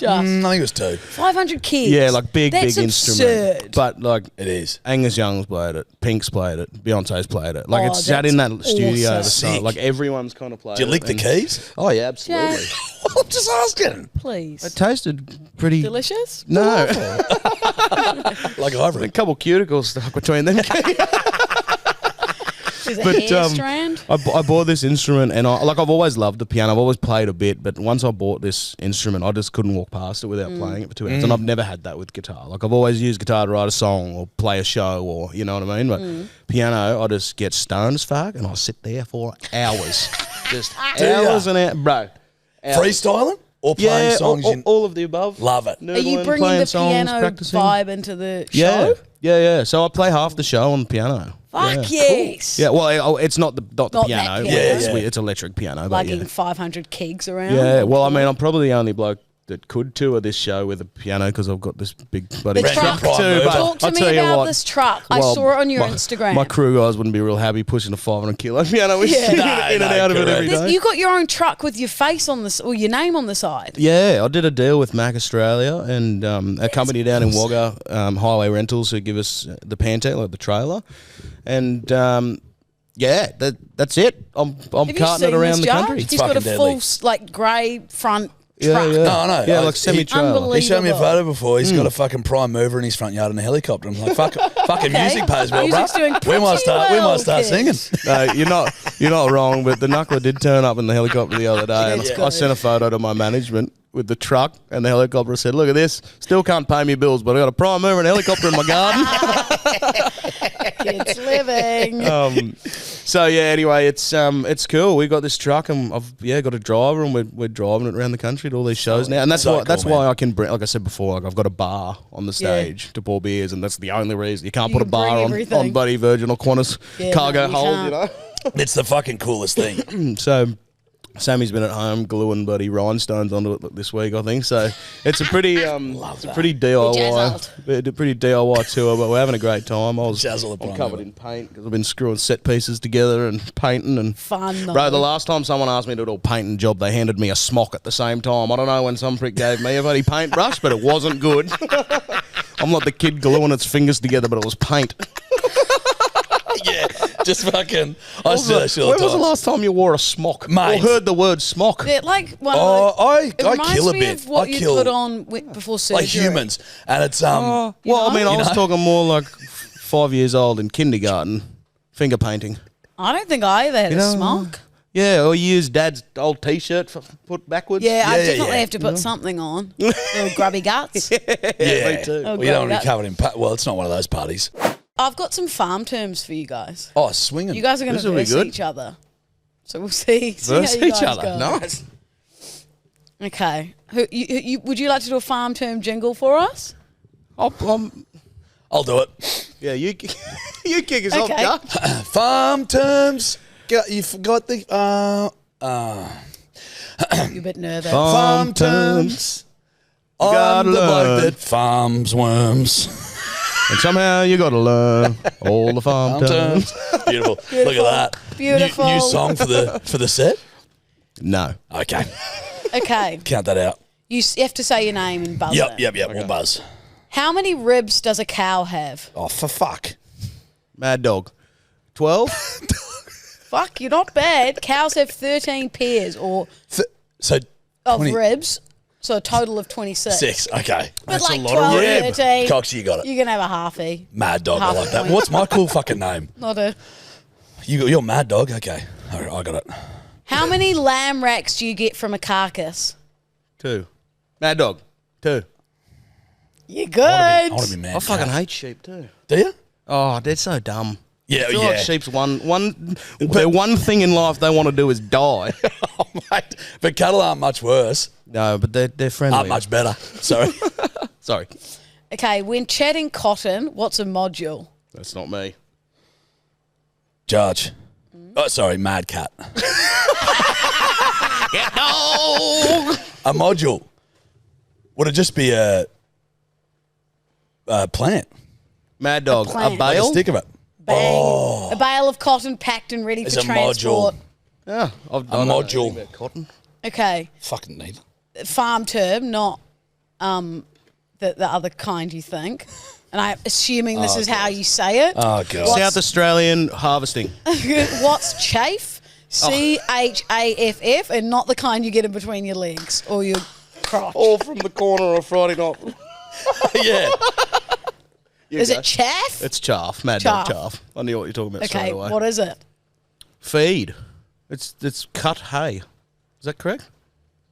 I think it was 2. 500 kicks. Yeah, like big That's instrument. absurd. But like It is. Angus Young's played it, Pink's played it, Beyonce's played it. Like Oh, it's sat in that that's studio. awesome. So, Sick. like everyone's kind of played. Did you lick it, the and- keys? Oh yeah, absolutely. Jack, I'm just asking. please. It tasted pretty. Delicious? No, Like a ivory. couple cuticles stuck between them. Is it But, hair strand? I bought this instrument, and I've always loved the piano. I've always played a bit, but once I bought this instrument, I just couldn't walk past it without playing it for 2 hours. And I've never had that with guitar. Like I've always used guitar to write a song or play a show, or you know what I mean. But piano, I just get stoned as fuck, and I sit there for hours, just hours and hours, bro. Hours. Freestyling or playing Yeah, songs? all of the above. Love it. Are you Noodling, bringing playing the songs, piano practicing. vibe into the Yeah, show? yeah. So I play half the show on the piano. Fuck yes. Yeah, well, it's not the Not that piano. piano. Yeah, It's, yeah. it's electric piano. But Lugging yeah. 500 kegs around. Yeah, well, I mean, I'm probably the only bloke that could tour this show with a piano because I've got this big bloody The Brand truck. new prime mover. Talk to I'll me tell you about what, this truck. I well, saw it on your my- Instagram. My crew guys wouldn't be real happy pushing a 500 kilo piano in, Yeah. in No, and no, out of it every correct. day. You got your own truck with your face on the or your name on the side. Yeah, I did a deal with Mac Australia and a company down in Wagga, Highway Rentals, who give us the Pantec, like the trailer, and yeah, that's it. I'm Have you carting it seen around this the jar? country. He's got a fucking full deadly. like grey front Yeah, truck. yeah, No, I know. yeah, I- like semi-trailer. Unbelievable. He showed me a photo before. He's got a fucking prime mover in his front yard in a helicopter. I'm like, fucking music pays well, bro. Music's doing We might pretty start. We well, might start kids. singing. No, you're not wrong. But the knuckler did turn up in the helicopter the other day, and That's I good. sent a photo to my management with the truck and the helicopter. I said, "Look at this. Still can't pay me bills, but I got a prime mover and a helicopter in my garden." Kids living. So yeah, anyway, it's cool. We got this truck, and I've got a driver, and we're driving it around the country to all these shows now. And that's So why cool, why man. I can bring. Like I said before, like I've got a bar on the stage to pour beers, and that's the only reason you can't You put a can bar bring on everything. Buddy Virgin or Qantas cargo no, you hold. can't. You know. It's the fucking coolest thing. So Sammy's been at home gluing bloody rhinestones onto it this week, I think. So it's a pretty it's a pretty DIY, pretty DIY tour, but we're having a great time. Jazzle the I'm prime covered member. in paint because I've been screwing set pieces together and painting and Fun, though. Bro, the last time someone asked me to do a painting job, they handed me a smock at the same time. I don't know when some prick gave me a bloody paintbrush, but it wasn't good. I'm like the kid gluing its fingers together, but it was paint. Yeah, just fucking. I see that shit all When the was the time. last time you wore a smock? Mate. Or heard the word smock? They're like one Oh, of the, I it reminds kill a me bit. of what I you kill put on before surgery. like humans, and it's Well, I mean, I was talking more like 5 years old in kindergarten, finger painting. I don't think I ever had You a know, smock. Yeah, or you use Dad's old T-shirt put backwards. Yeah, I Yeah, definitely yeah. have to put something on. Little grubby guts. yeah, me too. Oh, we don't God, want to be covered in. Well, it's not one of those parties. I've got some farm terms for you guys. Oh, swinging. You guys are going This to will be verse good. each other. So we'll see Verse how you each guys other. go. Nice. Okay. Would you like to do a farm term jingle for us? I'll do it. Yeah, you you kick us off, Okay. Gar. Farm terms. You forgot the You're a bit nervous. farm terms. I'm gotta the bloke learn. that farms worms. And somehow you got to learn all the farm terms. Beautiful. Look at that. Beautiful. New song for the set. No. Okay. Okay. Count that out. You have to say your name and buzz in. Yep. We'll buzz. How many ribs does a cow have? Oh, for fuck. Mad Dog. 12? Fuck, you're not bad. Cows have 13 pairs or So of 20 ribs, so a total of 26. 6. Okay. But like a lot of 12, rib. 13. Cox, you got it. You can have a halfie. Mad Dog. I Half a like that. point. What's my cool fucking name? Not a. You're Mad Dog. Okay. All right, I got it. How many lamb racks do you get from a carcass? 2. Mad Dog. 2. You're good. I want to be mad. I fucking hate sheep too. Do you? Oh, they're so dumb. Yeah, I feel yeah. like sheep's their one thing in life they want to do is die. Oh, mate. But cattle aren't much worse. No, but they're friendly. Aren't much better. Sorry. Sorry. Okay, when chatting cotton, what's a module? That's not me. Judge. Oh, sorry, Mad Cat. A module. Would it just be a plant? Mad Dog. plant. A Like a bale? stick of it? Bang. A bale of cotton packed and ready It's for a transport. module. Yeah. I A don't know anything module. about cotton. Okay, Fucking neither. farm term, not the other kind you think. And I'm assuming this is how you say it. Oh, God. South Australian harvesting. What's chaff? CHAFF, and not the kind you get in between your legs or your crotch. All from the corner on Friday night. Yeah. Is it chaff? It's chaff. Mad Chaff. Dog chaff. I knew what you're talking about straight Okay, away. what is it? Feed. It's cut hay. Is that correct?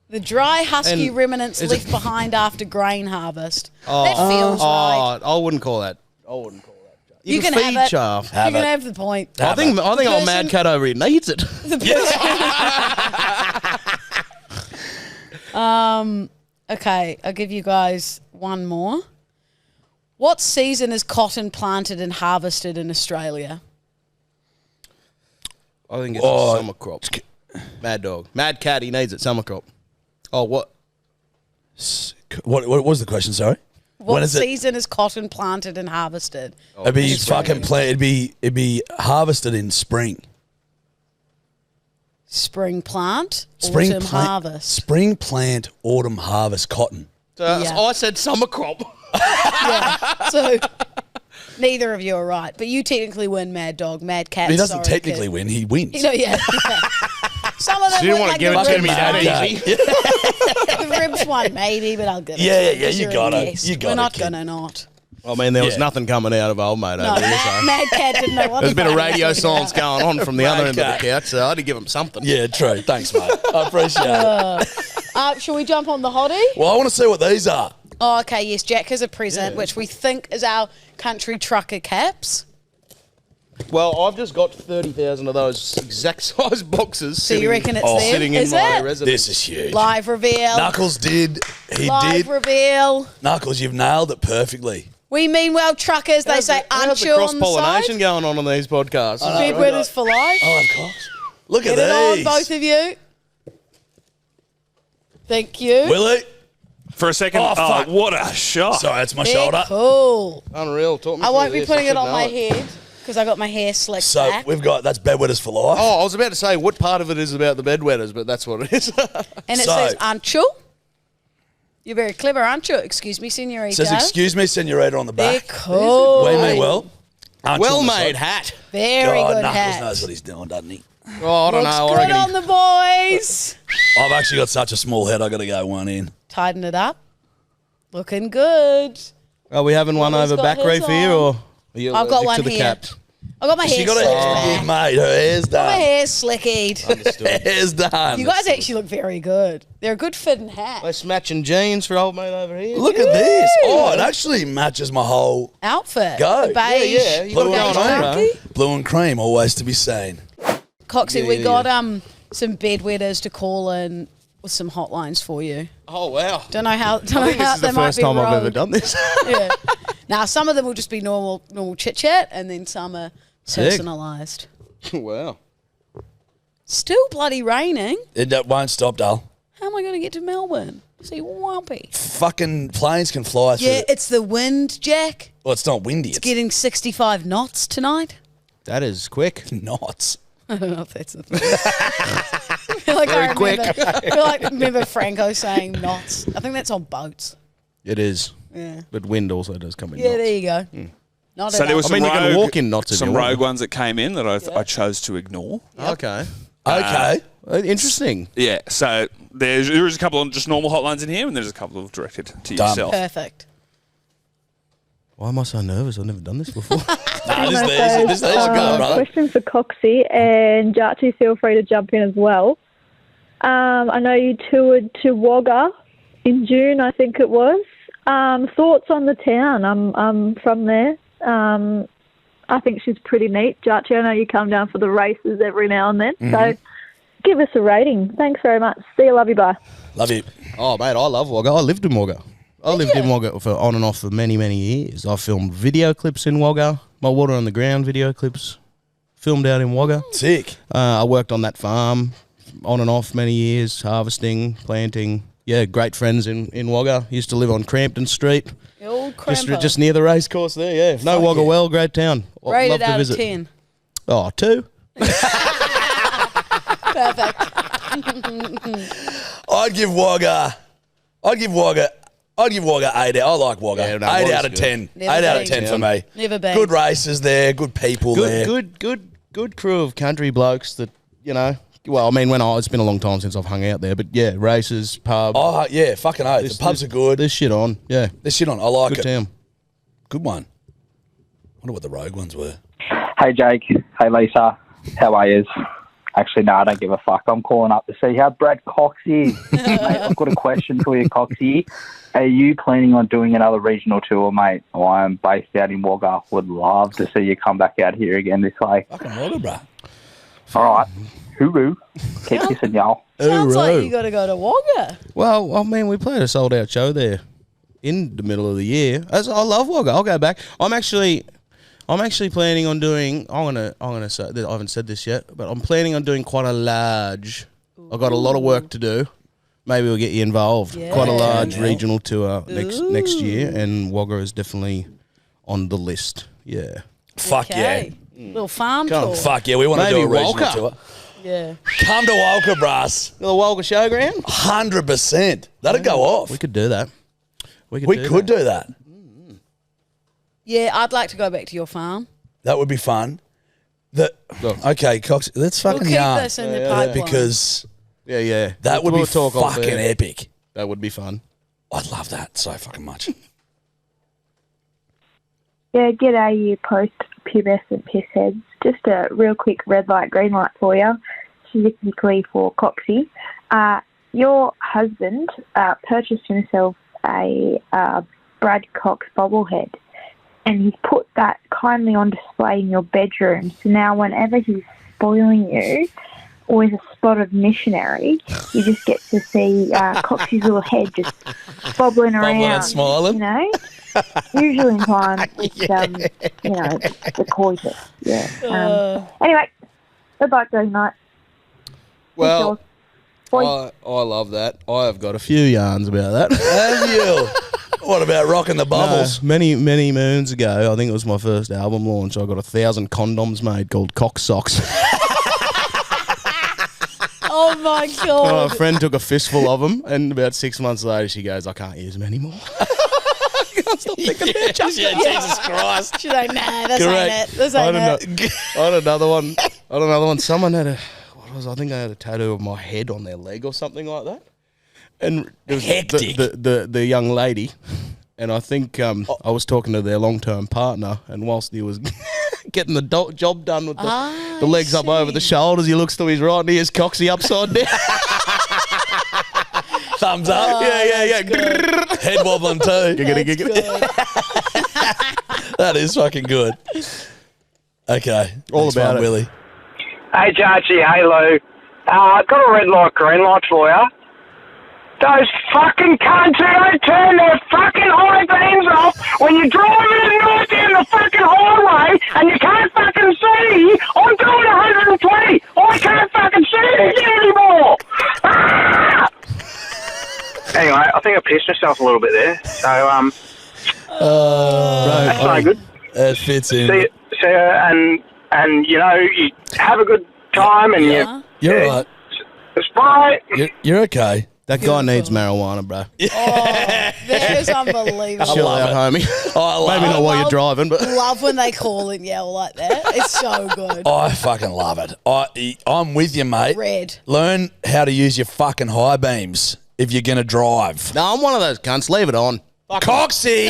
The dry, husky And remnants is it- left behind after grain harvest. That feels right. I wouldn't call that. You can feed have it. chaff. You can have the point. I think The old person- Mad Cat over here needs it. Okay, I'll give you guys one more. What season is cotton planted and harvested in Australia? I think it's Oh. a summer crop. Mad Dog. Mad Cat, he needs it. Summer crop. Oh, what? What was the question, sorry? What When is it? season is cotton planted and harvested? It'd be fucking plant. It'd be harvested in spring. Spring plant, Spring autumn plant, harvest. Spring plant, autumn harvest cotton. Yeah. I said summer crop. Yeah. So neither of you are right, but you technically win, Mad Dog. Mad Cat. He doesn't sorry, technically kid. win. He wins. You know, yeah. Some of them You didn't win, want to like give the it to ribs me that one. easy. The ribs one, maybe, but I'll give it. Yeah, to you yeah, because you you're a got it. guest. You got We're it, not kid. gonna not. I mean, there was Yeah. nothing coming out of old mate No, over here, so. Mad Cat didn't know what There's the been a fuck he was radio talking silence about. going on from the other end of Cat. the couch, so I had to give him something. Yeah, true. Thanks, mate. I appreciate it. Shall we jump on the hottie? Well, I want to see what these are. Oh, okay, yes. Jack has a present, which we think is our country trucker caps. Well, I've just got 30,000 of those exact size boxes. So you reckon it's them? Sitting in Is my it? residence. This is huge. Live reveal. Knuckles did. He Live did. reveal. Knuckles, you've nailed it perfectly. We mean well truckers. They say How's the Anchu on the cross-pollination side. going on these podcasts? Bedwetters for life. Oh, of course. Look at Get it on, these. both of you. Thank you. Willie. For a second, Oh, fuck. what a shot. Sorry, that's my They're shoulder. cool. Unreal. Talk me I through won't be this. putting I it on should my know head because I got my hair slicked So back. that's bedwetters for life. Oh, I was about to say what part of it is about the bedwetters, but that's what it is. And it So- says Anchu. You're very clever, aren't you? Excuse me, senorita. It says, excuse me, senorita on the They're back. cool. We mean well. Aren't you Well on the made side? hat. Very God, good Knuckles hat. knows what he's doing, doesn't he? Oh, I don't Looks know. I good reckon on he- the boys. I've actually got such a small head, I got to go one in. Tighten it up. Looking good. Are we having one Willie's over got back his reef here, on. or are you I've got allergic one to the here. caps? I got my hair She got slicked a back. mate. Her hair's My done. hair's slickied. Understood. Hair's done. You guys actually look very good. They're a good fitting hat. Nice matching jeans for old mate over here. Look at this. Oh, it actually matches my whole Outfit. Go. The beige. Yeah, you got Blue it and going on, bro. khaki. blue and cream, always to be seen. Coxie, Yeah, we yeah, got some bedwetters to call in with some hotlines for you. Oh, wow. Don't know how. I think this is the first time I've ever done this. Yeah. Now some of them will just be normal chit chat, and then some are Sick. personalised. Wow. Still bloody raining. It won't stop, Dal. How am I going to get to Melbourne? See Wumpy. Fucking planes can fly through. Yeah, it's the wind, Jack. Well, it's not windy. It's Getting 65 knots tonight. That is quick. knots. I don't know if that's a thing. I feel like Very I quick. remember Franco saying knots. I think that's on boats. It is. Yeah. But wind also does come in Yeah, knots. there you go. Not So there was I some mean, you can rogue, walk in knots if some you want. rogue ones that came in that I chose to ignore. Okay. Okay. Interesting. Yeah, so there is a couple of just normal hotlines in here, and there's a couple of directed to Done. yourself. perfect. Why am I so nervous? I've never done this before. Nah, this is easy. This is easy. Go, brother. Question for Coxie and Jarchi, feel free to jump in as well. I know you toured to Wagga in June, I think it was. Thoughts on the town? I'm from there. I think she's pretty neat. Jarchi, I know you come down for the races every now and then. So give us a rating. Thanks very much. See you, love you, bye. Love you. Oh, mate, I love Wagga. I lived in Wagga. I lived in Wagga for on and off for many, many years. I filmed video clips in Wagga. My Water on the Ground video clips filmed out in Wagga. Sick. I worked on that farm on and off many years, harvesting, planting. Yeah, great friends in Wagga. Used to live on Crampton Street, The old cramper. just near the race course there, yeah. No, Wagga yeah. well, great town. Love Rated to out visit. of 10. Oh, 2. Perfect. I'd give Wagga 8. I like Wagga. Yeah, no, 8 Wagga's out of good. 10. Never 8 out of been. 10 for me. Never been. Good races there, good people there. Good crew of country blokes that, you know, well, I mean, it's been a long time since I've hung out there, but yeah, races, pub. Oh, yeah, fucking oath. The pubs are good. There's shit on, yeah. There's shit on. I like Good it. town. Good one. Wonder what the rogue ones were. Hey Jake, hey Lisa, how are you? Actually, no, I don't give a fuck. I'm calling up to see how Brad Cox is. Mate, I've got a question for you, Coxie. Are you planning on doing another regional tour, mate? I'm based out in Wagga. Would love to see you come back out here again this way. Fucking Wagga, bruh. All right. Hooroo. Keep kissing, y'all. Sounds like Hooroo. you got to go to Wagga. Well, I mean, we played a sold-out show there in the middle of the year. I love Wagga. I'll go back. I'm actually planning on doing. I'm gonna say I haven't said this yet, but I'm planning on doing quite a large. I've got a lot of work to do. Maybe we'll get you involved. Yeah. Quite a large Yeah. regional tour next year, Ooh. and Wagga is definitely on the list. Yeah. Fuck Okay. Little farm Come tour. on, yeah. Fuck yeah, we want to Maybe do a regional Walker. tour. Yeah. Come to Walker, brass. The Wagga Showground. 100%. That'd go off. We could do that. We could do that. Yeah, I'd like to go back to your farm. That would be fun. Look. Okay, Cox, let's We'll fucking keep yarn. this in the pipeline. Because Yeah. that would be We'll talk off fucking air. epic. That would be fun. I'd love that so fucking much. Yeah, g'day, you post-pubescent pissheads. Just a real quick red light, green light for you, specifically for Coxie. Your husband purchased himself a Brad Cox bobblehead. and he's put that kindly on display in your bedroom. So now whenever he's spoiling you, or is a spot of missionary, you just get to see Coxie's little head just bobbling around. and smiling. You know? Usually in time with, the coitus. Yeah. Anyway, good luck, Greg Knight. Well, I love that. I have got a few yarns about that. Have you? What about rocking the bubbles? No, many moons ago, I think it was my first album launch, I got 1,000 condoms made called Cock Socks. Oh my God. My friend took a fistful of them, and about 6 months later, she goes, I can't use them anymore. I can't stop thinking about just Jesus Christ. She's like, nah, this Correct. ain't it. This ain't it. I had another one. Someone had I think I had a tattoo of my head on their leg or something like that. And it was Hectic. the young lady, and I think I was talking to their long-term partner, and whilst he was getting the job done with the legs up over the shoulders, he looks to his right and he is Coxie upside down. Thumbs up. Yeah. Head wobbling too. That is fucking good. Okay. All Thanks, about mate, it. Willie. Hey, Jarchi, hey, Lou. I've got a red light, green light for you. Those fucking cunts who don't turn their fucking high beams off when you're driving at night down the fucking highway and you can't fucking see. I'm doing 120. I can't fucking see anything anymore. Ah! Anyway, I think I pissed myself a little bit there. So, that's no good. It fits in. See you, and you know, you have a good time and You're right. it's fine. You're okay. That guy needs marijuana, bro. Oh, that is unbelievable. Chill out, homie. I love Maybe it. not while you're driving, but Love when they call and yell like that. It's so good. I fucking love it. I'm with you, mate. Red. Learn how to use your fucking high beams if you're going to drive. no, I'm one of those cunts. Leave it on. Coxie!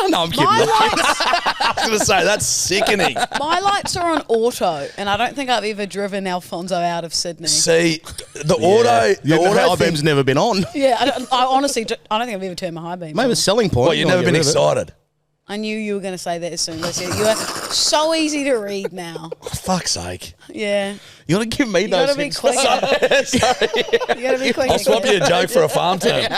No, I'm kidding. My lights, I was going to say, that's sickening. my lights are on auto, and I don't think I've ever driven Alfonso out of Sydney. See, the auto... The auto high beam's never been on. Yeah, I honestly, I don't think I've ever turned my high beam. Maybe on. a selling point. Well, you've never been excited. I knew you were going to say that as soon as you are so easy to read now. For fuck's sake. Yeah. You got to give me You those got to be things. quick. You got to be quick. I'll swap you a joke for a farm term.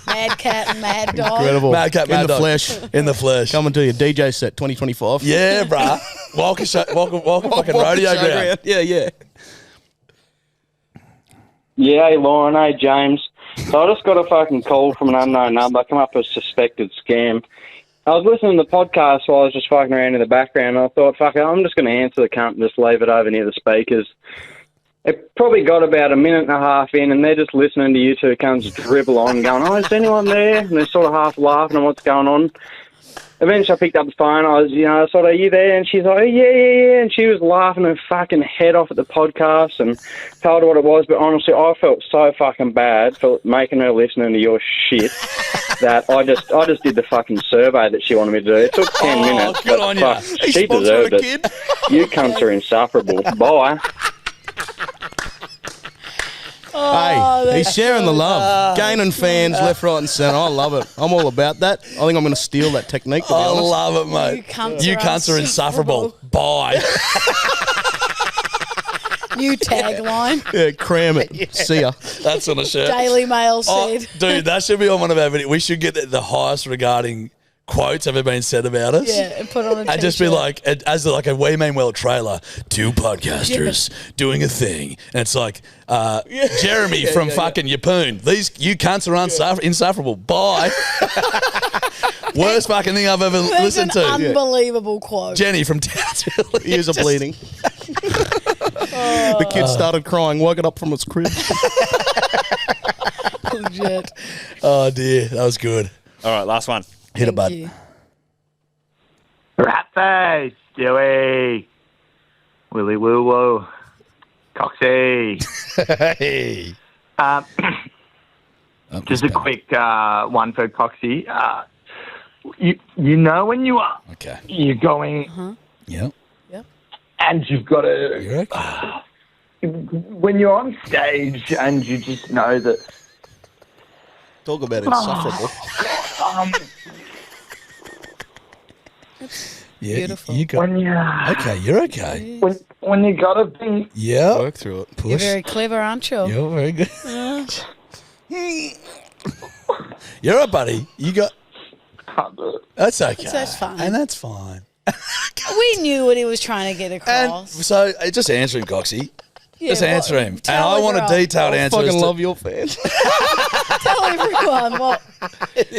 Mad cat and mad dog. Incredible. Mad cat, mad in the dog. flesh. In the flesh. Coming to your DJ set 2025. Yeah, bruh. Welcome fucking rodeo ground. Yeah. Yeah, hey, Lauren, hey, James. So I just got a fucking call from an unknown number, come up as suspected scam. I was listening to the podcast while I was just fucking around in the background, and I thought, fuck it, I'm just going to answer the cunt and just leave it over near the speakers. It probably got about a minute and a half in, and they're just listening to you two cunts dribble on, going, oh, is anyone there? And they're sort of half laughing at what's going on. Eventually I picked up the phone, I was, sort of, are you there? And she's like, oh, yeah. And she was laughing her fucking head off at the podcast and told her what it was. But honestly, I felt so fucking bad for making her listening to your shit that I just did the fucking survey that she wanted me to do. It took 10 minutes. Good on you. She deserved it. You cunts are insufferable. Bye. Hey, he's sharing the love. Gaining fans left, right and centre. I love it. I'm all about that. I think I'm going to steal that technique, to be I honest. love it, mate. You cunts are insufferable. Bye. New tagline. Yeah, cram it. See ya. That's on a shirt. Daily Mail said. Dude, that should be on one of our videos. We should get the highest regarding quotes ever been said about us. Yeah, and put on a and just be t-shirt. like, as like a We Mean Well trailer, two podcasters doing a thing. And it's like, Jeremy from fucking Yapoon. You cunts are insufferable. Bye. Worst fucking thing I've ever That's listened to. an unbelievable quote. Jenny from Townsville. Ears are bleeding. The kid started crying, woke it up from its crib. Legit. Oh, dear. That was good. All right, last one. Hit it, bud. Thank you. Rat face, Stewie, Willy Woo Woo, Coxie. Hey. Just a quick one for Coxie. You know when you're going Yep. and you've got to You're okay. when you're on stage and you just know that Talk about insufferable. Yeah, Beautiful. You got, When you okay, you're okay. when you gotta be Yeah. Work through it. You're Push. very clever, aren't you? You're very good. You're right, buddy. You got. can't do it. That's okay. That's fine. And that's fine. We knew what he was trying to get And across. so, just answer him, Coxie. Just answer him. And tell I want a everyone. detailed answer. Fucking as to- love your fans. Tell everyone what.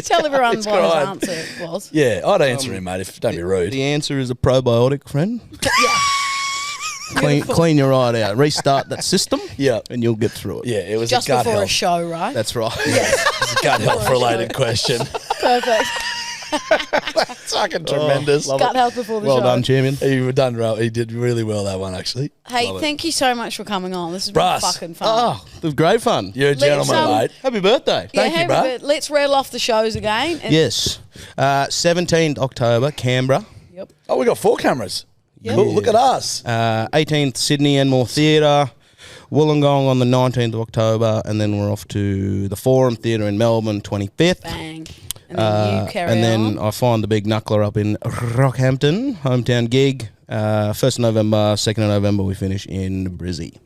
Tell everyone it's what crying. his answer was. Yeah, I'd answer him, mate, if don't be rude. The answer is a probiotic, friend. Yeah. Clean your eye out. Restart that system. Yeah. And you'll get through it. Yeah, it was Just a gut before a health. show, right? That's right. It's a gut health related question. Perfect. It's fucking tremendous. love Gut health before the Well show. done, champion. He done well. He did really well that one, actually. Hey, Love it. thank you so much for coming on. This has been Brass. fucking fun. Oh, it was great fun. You're a gentleman, mate. Happy birthday. Yeah, thank you, hey, bro. but let's rattle off the shows again. And Yes. 17th October, Canberra. Yep. Oh, we got 4 cameras. Yep. Cool. Look at us. 18th, Sydney Enmore Theatre. Wollongong on the 19th of October. And then we're off to the Forum Theatre in Melbourne, 25th. Bang. And then you carry and then on. I find the big knuckler up in Rockhampton, hometown gig. 1st of November, 2nd of November, we finish in Brizzy.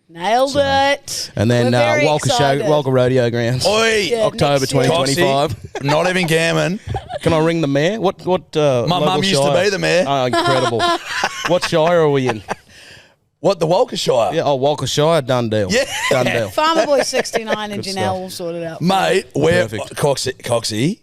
Nailed it. And then We're very excited. Walker Rodeo Grounds. Oi, Yeah, October next year. 2025. Coxie, not even gammon. Can I ring the mayor? What? My local mum used to shire? be the mayor. Oh, incredible. What shire are we in? What, the Walkershire? Yeah, Walker Shire, done deal. Yeah. Done deal. Farmer Boy 69 and Good Janelle stuff. will sort it out. Mate, we're Perfect. Coxie.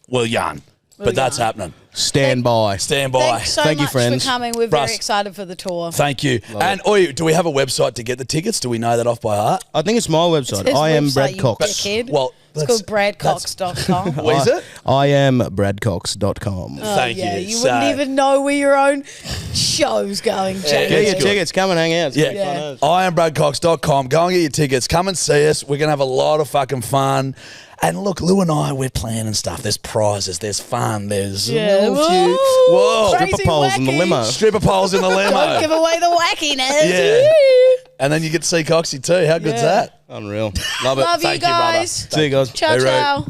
Well, young. But that's happening. Stand by. Stand by. Thanks so Thank you, much friends. for coming. We're Russ. very excited for the tour. Thank you. And oi, do we have a website to get the tickets? Do we know that off by heart? I think it's my website. His I am website, Brad you Cox. dickhead. Well, It's called bradcox.com. What is it? I am bradcox.com. Thank yeah, you. you So- wouldn't even know where your own show's going, Jack. Yeah, Get your it's good. tickets. Come and hang out. It's Yeah. gonna be fun as. I am bradcox.com. Go and get your tickets. Come and see us. We're going to have a lot of fucking fun. And look, Lou and I, we're planning stuff. There's prizes. There's fun. There's Yeah. a little few. Woo! Whoa. Crazy Stripper poles in the wacky. limo. Stripper poles in the Don't give limo. away the wackiness. Yeah. And then you get to see Coxie too. How good's Yeah. that? Unreal. Love it. Love you Thank you, brother. guys. See you guys. Ciao, Hey, Ray. ciao.